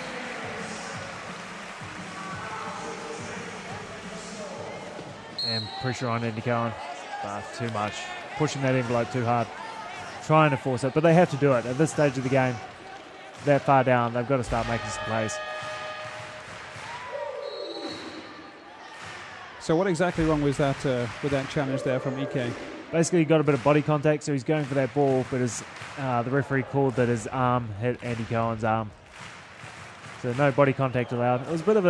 And pressure on Andy Cohen. But too much. Pushing that envelope too hard. Trying to force it. But they have to do it at this stage of the game. That far down, they've got to start making some plays. So what exactly wrong was that with that challenge there from Ike? Basically, he got a bit of body contact, so he's going for that ball, but the referee called that his arm hit Andy Cohen's arm. So no body contact allowed. It was a bit of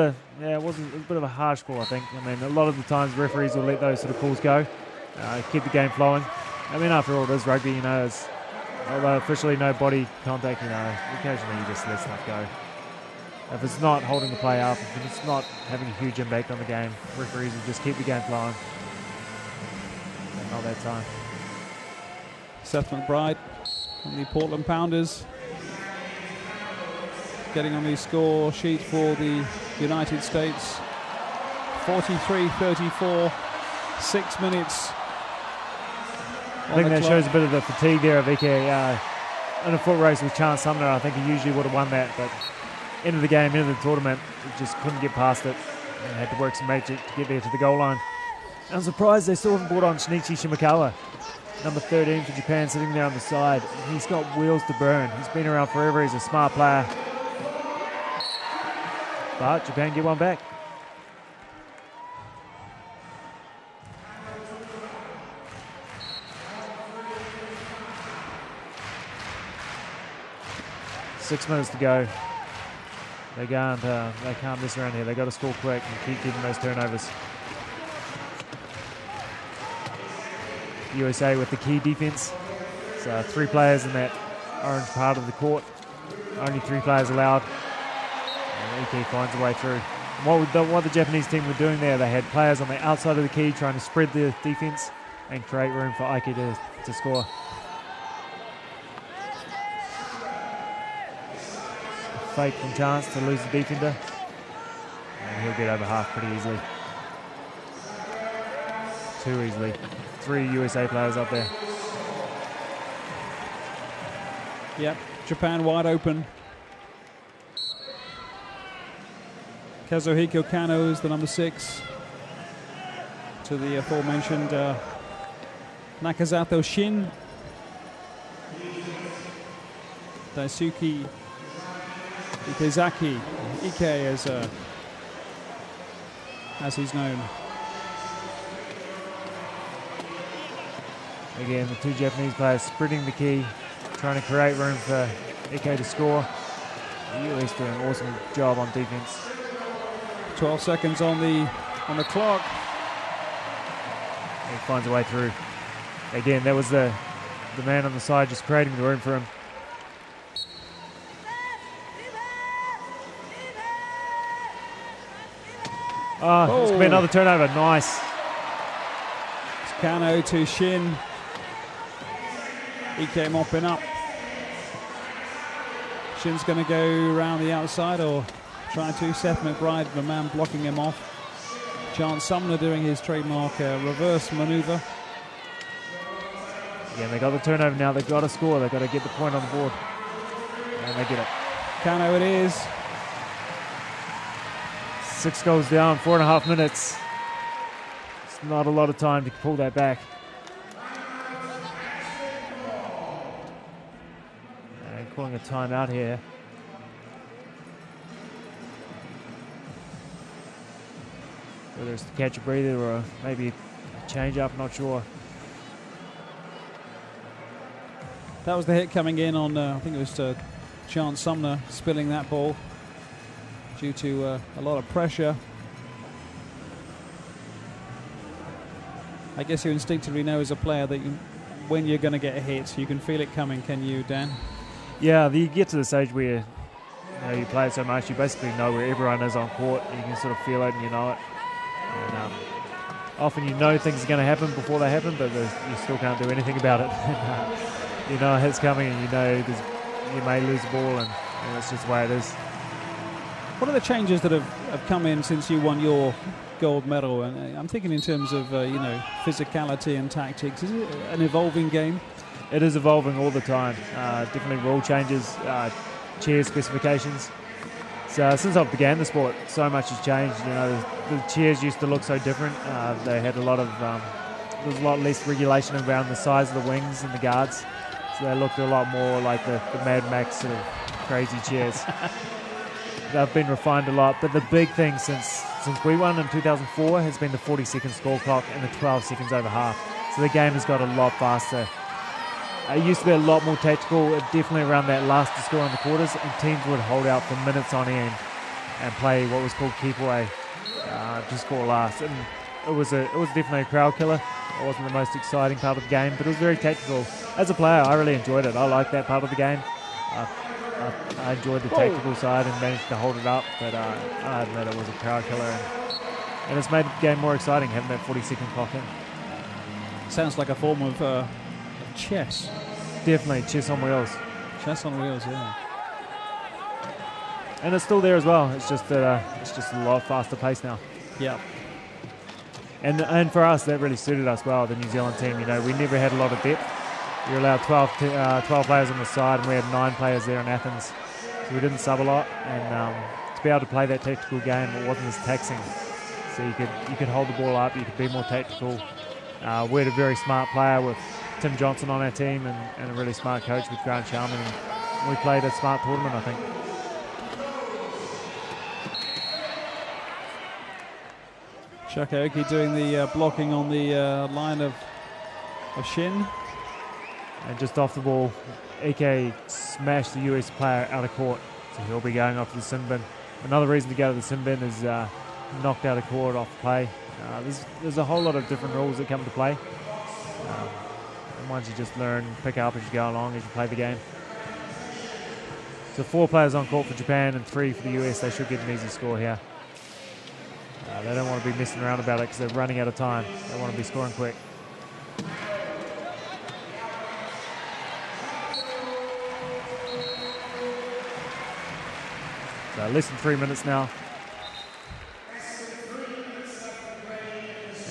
a harsh call, I think. I mean, a lot of the times referees will let those sort of calls go, keep the game flowing. I mean, after all, it is rugby, although officially no body contact, occasionally you just let stuff go. If it's not holding the play up, if it's not having a huge impact on the game, referees will just keep the game flowing. Not that time. Seth McBride and the Portland Pounders getting on the score sheet for the United States. 43-34, 6 minutes. I think that shows a bit of the fatigue there of Ike. In a foot race with Chance Sumner, I think he usually would have won that, but end of the game, end of the tournament, he just couldn't get past it and had to work some magic to get there to the goal line. I'm surprised they still haven't brought on Shinichi Shimakawa, number 13 for Japan, sitting there on the side. He's got wheels to burn. He's been around forever. He's a smart player. But Japan get one back. Six minutes to go. They can't miss around here. They got to score quick and keep getting those turnovers. USA with the key defense. So 3 players in that orange part of the court. Only 3 players allowed. And Ike finds a way through. And what the Japanese team were doing there, they had players on the outside of the key trying to spread the defense and create room for Ike to score. Fake from Chance to lose the defender. And he'll get over half pretty easily. Too easily. 3 USA players up there. Yep, Japan wide open. Kazuhiko Kano is the number 6 to the aforementioned Nakazato Shin. Daisuke Ikezaki, Ike as he's known. Again, the 2 Japanese players spreading the key, trying to create room for Ike to score. The US doing an awesome job on defense. 12 seconds on the clock. He finds a way through. Again, that was the man on the side just creating the room for him. Oh, it's going to be another turnover. Nice. It's Kano to Shin. Ike mopping up. Shin's going to go around the outside or try to. Seth McBride, the man blocking him off. Chance Sumner doing his trademark reverse maneuver. Again, they got the turnover now. They've got to score. They've got to get the point on the board. And they get it. Kano it is. 6 goals down, 4.5 minutes. It's not a lot of time to pull that back. And calling a timeout here. Whether it's to catch a breather or maybe a change up, not sure. That was the hit coming in on, I think it was Chance Sumner spilling that ball due to a lot of pressure. I guess you instinctively know as a player that when you're going to get a hit, you can feel it coming, can you, Dan? Yeah, you get to the stage where you play it so much, you basically know where everyone is on court. You can sort of feel it and you know it. And, often you know things are going to happen before they happen, but you still can't do anything about it. You know a hit's coming and you know you may lose the ball and that's just the way it is. What are the changes that have come in since you won your gold medal? And I'm thinking in terms of physicality and tactics. Is it an evolving game? It is evolving all the time. Definitely rule changes, chair specifications. So since I began the sport, so much has changed. You know, the chairs used to look so different. They had a lot of there was a lot less regulation around the size of the wings and the guards. So they looked a lot more like the Mad Max sort of crazy chairs. They've been refined a lot, but the big thing since we won in 2004 has been the 40-second score clock and the 12 seconds over half. So the game has got a lot faster. It used to be a lot more tactical, definitely around that last to score in the quarters, and teams would hold out for minutes on end and play what was called keep away to score last. And it was definitely a crowd killer. It wasn't the most exciting part of the game, but it was very tactical. As a player, I really enjoyed it. I liked that part of the game. I enjoyed the tactical side and managed to hold it up, but I admit it was a crowd killer, and it's made the game more exciting having that 40-second clock in. Sounds like a form of chess. Definitely chess on wheels. Chess on wheels, yeah. And it's still there as well. It's just that it's just a lot faster pace now. Yeah. And for us, that really suited us well, the New Zealand team. You know, we never had a lot of depth. We were allowed 12 players on the side, and we had 9 players there in Athens. So we didn't sub a lot, and to be able to play that tactical game, it wasn't as taxing. So you could hold the ball up, you could be more tactical. We had a very smart player with Tim Johnson on our team, and a really smart coach with Grant Sharman, and we played a smart tournament, I think. Shakaoki doing the blocking on the line of shin. And just off the ball, Ike smashed the US player out of court, so he'll be going off to the sin bin. Another reason to go to the sin bin is knocked out of court off play. There's a whole lot of different rules that come into play. And ones you just learn, pick up as you go along as you play the game. So 4 players on court for Japan and 3 for the US. They should get an easy score here. They don't want to be messing around about it because they're running out of time. They want to be scoring quick. So less than 3 minutes now.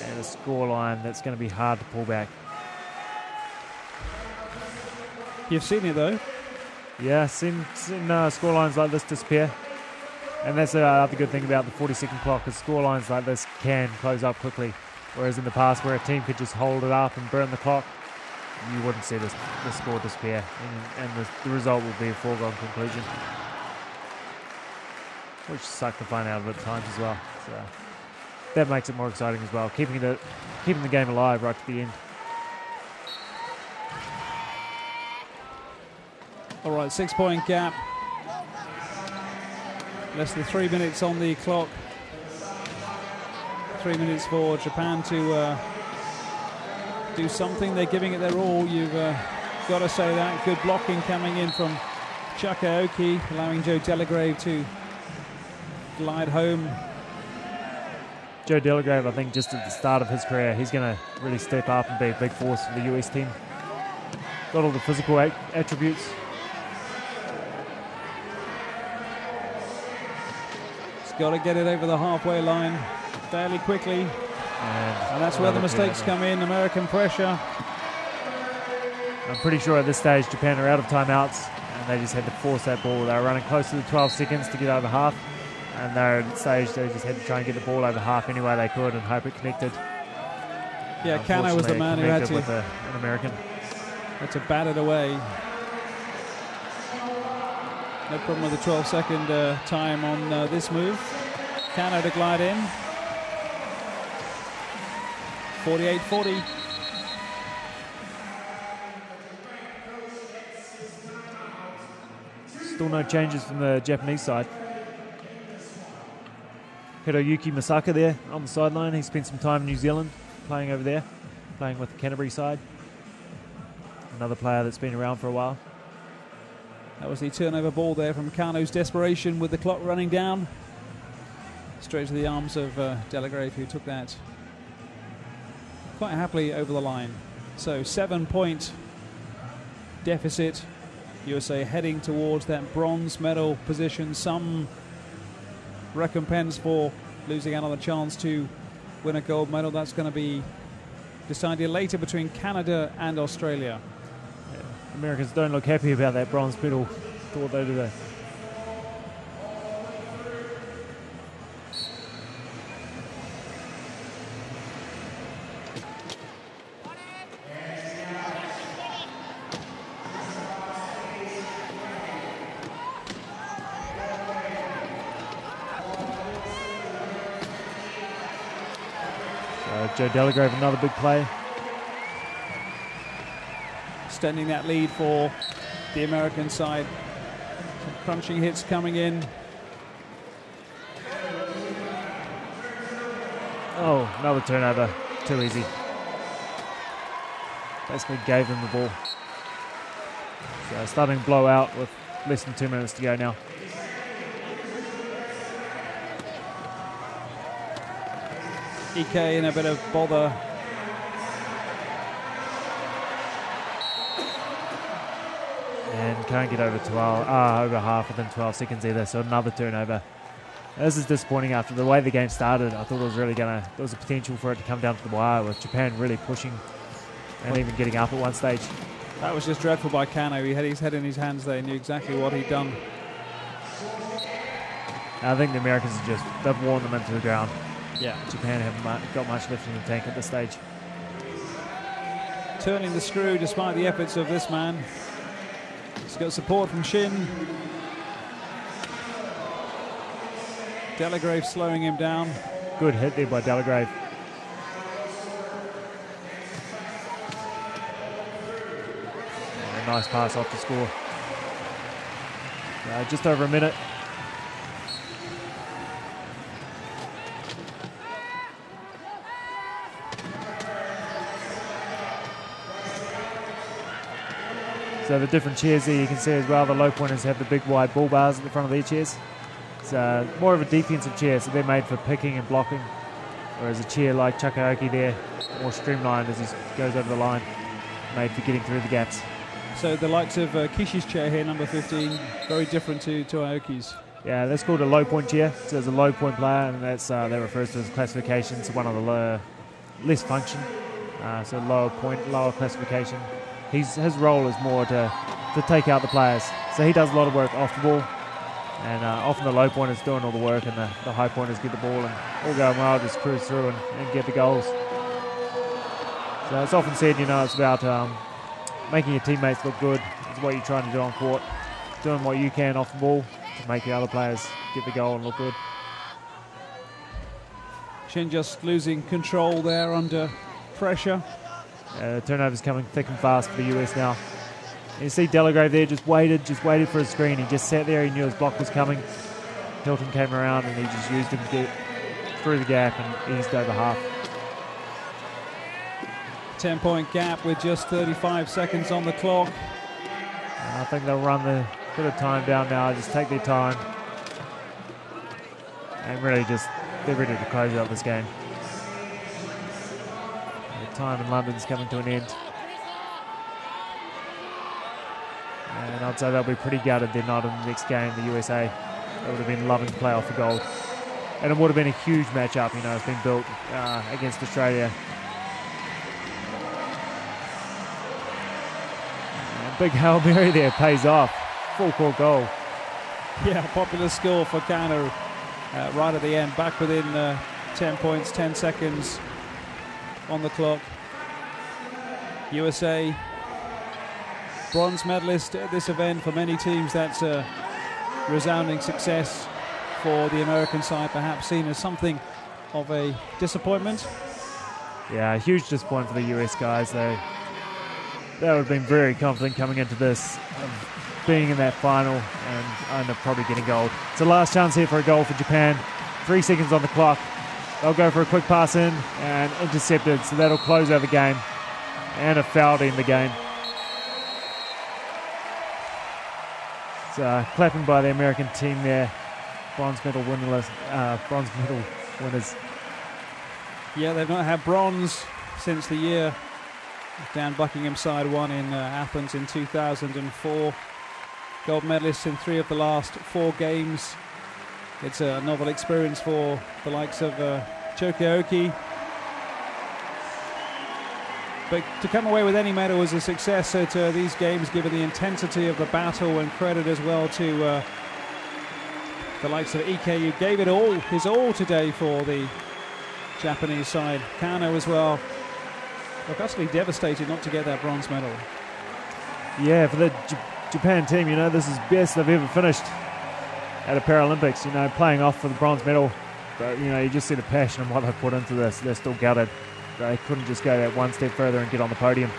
And a scoreline that's going to be hard to pull back. You've seen it though. Yeah, seen scorelines like this disappear. And that's the other good thing about the 40-second clock is scorelines like this can close up quickly. Whereas in the past where a team could just hold it up and burn the clock, you wouldn't see the score disappear. And the result will be a foregone conclusion. Which sucked the fun out of it at times as well. So that makes it more exciting as well, keeping the game alive right to the end. All right, 6-point gap. Less than 3 minutes on the clock. 3 minutes for Japan to do something. They're giving it their all. You've got to say that. Good blocking coming in from Chakaoki, allowing Joe Delagrave to glide home. Joe Delagrave, I think, just at the start of his career, he's going to really step up and be a big force for the US team. Got all the physical attributes. Got to get it over the halfway line fairly quickly. And that's where the mistakes come in, American pressure. I'm pretty sure at this stage Japan are out of timeouts and they just had to force that ball. They were running close to the 12 seconds to get over half. And they're at the stage they just had to try and get the ball over half any way they could and hope it connected. Yeah, Kano was the man who had to, with an American. Had to bat it away. No problem with the 12-second time on this move. Kano to glide in. 48-40. Still no changes from the Japanese side. Hiroyuki Masaka there on the sideline. He spent some time in New Zealand playing over there, playing with the Canterbury side. Another player that's been around for a while. That was the turnover ball there from Kano's desperation with the clock running down. Straight to the arms of Delagrave, who took that quite happily over the line. So 7-point deficit. USA heading towards that bronze medal position. Some recompense for losing out on the chance to win a gold medal. That's going to be decided later between Canada and Australia. Americans don't look happy about that bronze medal. Thought they did. Joe Delagrave, another big play. Extending that lead for the American side. Some crunching hits coming in. Oh, another turnover. Too easy. Basically gave them the ball. So starting to blow out with less than 2 minutes to go now. Ike in a bit of bother. and can't get over half within 12 seconds either, so another turnover. This is disappointing after the way the game started. I thought it was really there was a potential for it to come down to the wire, with Japan really pushing and even getting up at one stage. That was just dreadful by Kano. He had his head in his hands there. He knew exactly what he'd done. I think the Americans they've worn them into the ground. Yeah. Japan haven't got much left in the tank at this stage. Turning the screw despite the efforts of this man. He's got support from Shin. Delagrave slowing him down. Good hit there by Delagrave. And a nice pass off to score. Just over a minute. So the different chairs there you can see as well, the low pointers have the big wide bull bars at the front of their chairs. It's more of a defensive chair, so they're made for picking and blocking, whereas a chair like Chakaoki there, more streamlined as he goes over the line, made for getting through the gaps. So the likes of Kishi's chair here, number 15, very different to Aoki's. Yeah, that's called a low point chair. So it's a low point player, and that's that refers to his classification. So one of the less function, so lower point, lower classification. His role is more to take out the players. So he does a lot of work off the ball, and often the low pointers doing all the work, and the high pointers get the ball, and all going well, just cruise through and get the goals. So it's often said, it's about making your teammates look good. It's what you're trying to do on court, doing what you can off the ball to make the other players get the goal and look good. Shin just losing control there under pressure. The turnover's coming thick and fast for the US now. You see Delagrave there just waited for his screen. He just sat there, he knew his block was coming. Hilton came around and he just used him to get through the gap and eased over half. 10-point gap with just 35 seconds on the clock. I think they'll run the bit of time down now, just take their time. And really they're ready to close out this game. The time in London's coming to an end. And I'd say they'll be pretty gutted they're not in the next game, the USA. They would have been loving to play off the gold. And it would have been a huge matchup, it's been built against Australia. Big Hail Mary there pays off. Full court goal. Yeah, popular score for Kano right at the end. Back within 10 points, 10 seconds on the clock. USA bronze medalist at this event. For many teams, that's a resounding success. For the American side, perhaps seen as something of a disappointment. Yeah, a huge disappointment for the US guys. They would have been very confident coming into this, being in that final and probably getting gold. It's the last chance here for a goal for Japan. 3 seconds on the clock. They'll go for a quick pass in and intercepted, so that'll close out the game. And a foul to end the game. It's clapping by the American team there. Bronze medal winners. Yeah, they've not had bronze since the year Dan Buckingham side won in Athens in 2004. Gold medalists in 3 of the last 4 games. It's a novel experience for the likes of Chokioki. But to come away with any medal was a success at these games, given the intensity of the battle, and credit as well to the likes of Ike, who gave it all, his all today for the Japanese side. Kano as well. Look, utterly devastated not to get that bronze medal. Yeah, for the Japan team, this is best they've ever finished at a Paralympics, playing off for the bronze medal. But, you just see the passion and what they've put into this. They're still gutted. They couldn't just go that one step further and get on the podium.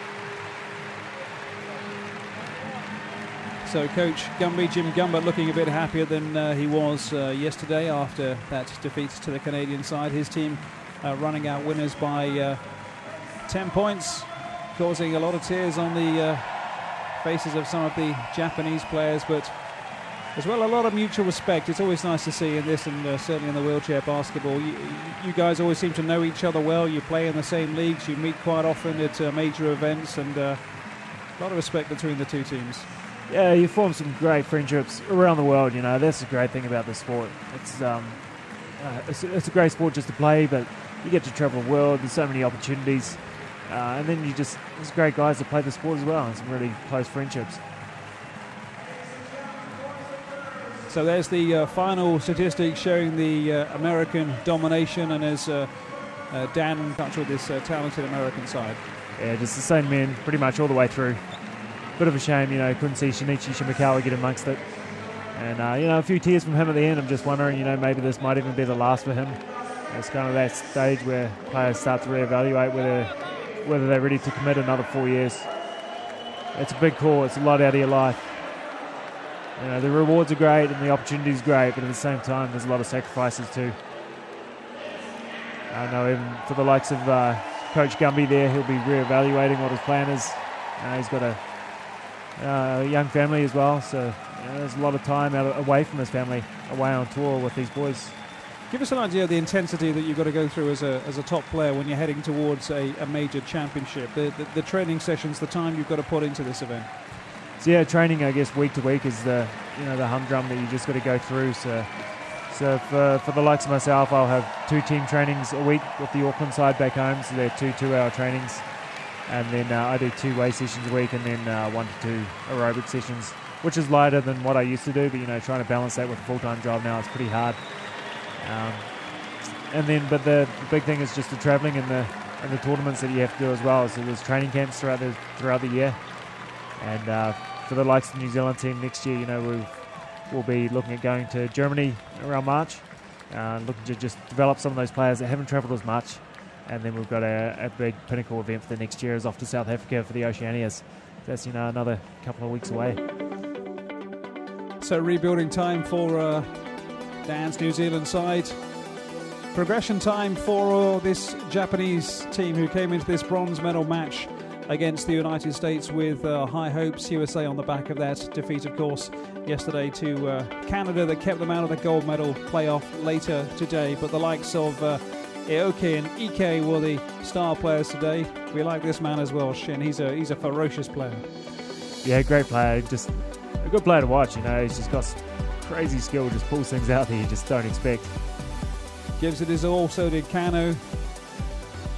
So Coach Gumby, Jim Gumbert, looking a bit happier than he was yesterday after that defeat to the Canadian side. His team running out winners by 10 points, causing a lot of tears on the faces of some of the Japanese players, but as well a lot of mutual respect. It's always nice to see in this, and certainly in the wheelchair basketball. You guys always seem to know each other well. You play in the same leagues, you meet quite often at major events, and a lot of respect between the two teams. Yeah, you form some great friendships around the world. You know, that's the great thing about the sport. It's a great sport just to play, but you get to travel the world. There's so many opportunities, and then there's great guys that play the sport as well, and some really close friendships. So there's the final statistics showing the American domination, and as Dan in touch with this talented American side. Yeah, just the same men pretty much all the way through. Bit of a shame, you know, couldn't see Shinichi Shimakawa get amongst it. And, you know, a few tears from him at the end. I'm just wondering, you know, maybe this might even be the last for him. It's kind of that stage where players start to reevaluate whether they're ready to commit another 4 years. It's a big call. It's a lot out of your life. You know, the rewards are great and the opportunities are great, but at the same time, there's a lot of sacrifices too. I know even for the likes of Coach Gumby there, he'll be reevaluating what his plan is. He's got a young family as well, so you know, there's a lot of time away from his family, away on tour with these boys. Give us an idea of the intensity that you've got to go through as a top player when you're heading towards a major championship. The training sessions, the time you've got to put into this event. So yeah, training, I guess, week to week is the humdrum that you just got to go through. So for the likes of myself, I'll have 2 team trainings a week with the Auckland side back home. So they're 2 2-hour trainings, and then I do 2 weigh sessions a week, and then 1 to 2 aerobic sessions, which is lighter than what I used to do. But you know, trying to balance that with a full-time job now, it's pretty hard. But the big thing is just the travelling and the tournaments that you have to do as well. So there's training camps throughout the year, and for the likes of the New Zealand team next year, you know, we'll be looking at going to Germany around March, looking to just develop some of those players that haven't travelled as much. And then we've got a big pinnacle event for the next year is off to South Africa for the Oceanias. That's, you know, another couple of weeks away. So rebuilding time for Dan's New Zealand side. Progression time for this Japanese team who came into this bronze medal match against the United States with high hopes. USA on the back of that defeat, of course, yesterday to Canada that kept them out of the gold medal playoff later today. But the likes of Aoki and Ike were the star players today. We like this man as well, Shin. He's a ferocious player. Yeah, great player. Just a good player to watch. You know, he's just got crazy skill. Just pulls things out that you just don't expect. Gives it his all. So did Kano.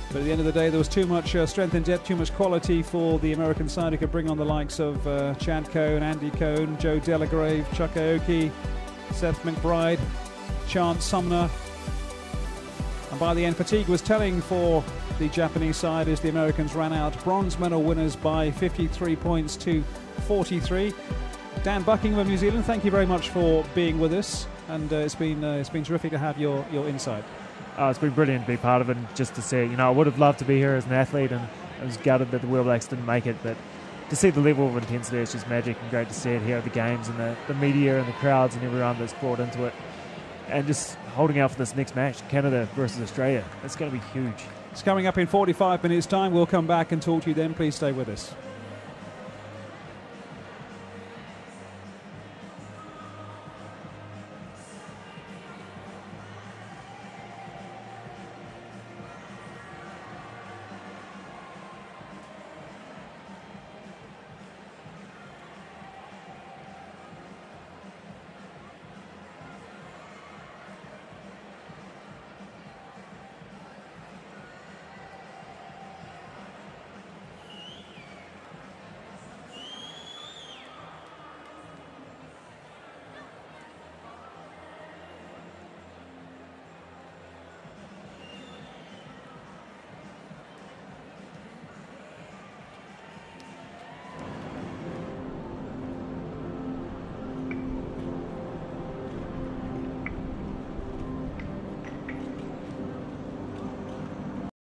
But at the end of the day, there was too much strength and depth, too much quality for the American side who could bring on the likes of Chad Cohn, Andy Cohn, Joe Delagrave, Chuck Aoki, Seth McBride, Chance Sumner. And by the end, fatigue was telling for the Japanese side as the Americans ran out bronze medal winners by 53 points to 43. Dan Buckingham of New Zealand, thank you very much for being with us, and it's been terrific to have your insight. It's been brilliant to be part of it, and just to see it. You know, I would have loved to be here as an athlete, and I was gutted that the All Blacks didn't make it, but to see the level of intensity, it's just magic, and great to see it here at the games, and the media and the crowds and everyone that's brought into it, and just holding out for this next match, Canada versus Australia. It's going to be huge. It's coming up in 45 minutes time. We'll come back and talk to you then. Please stay with us.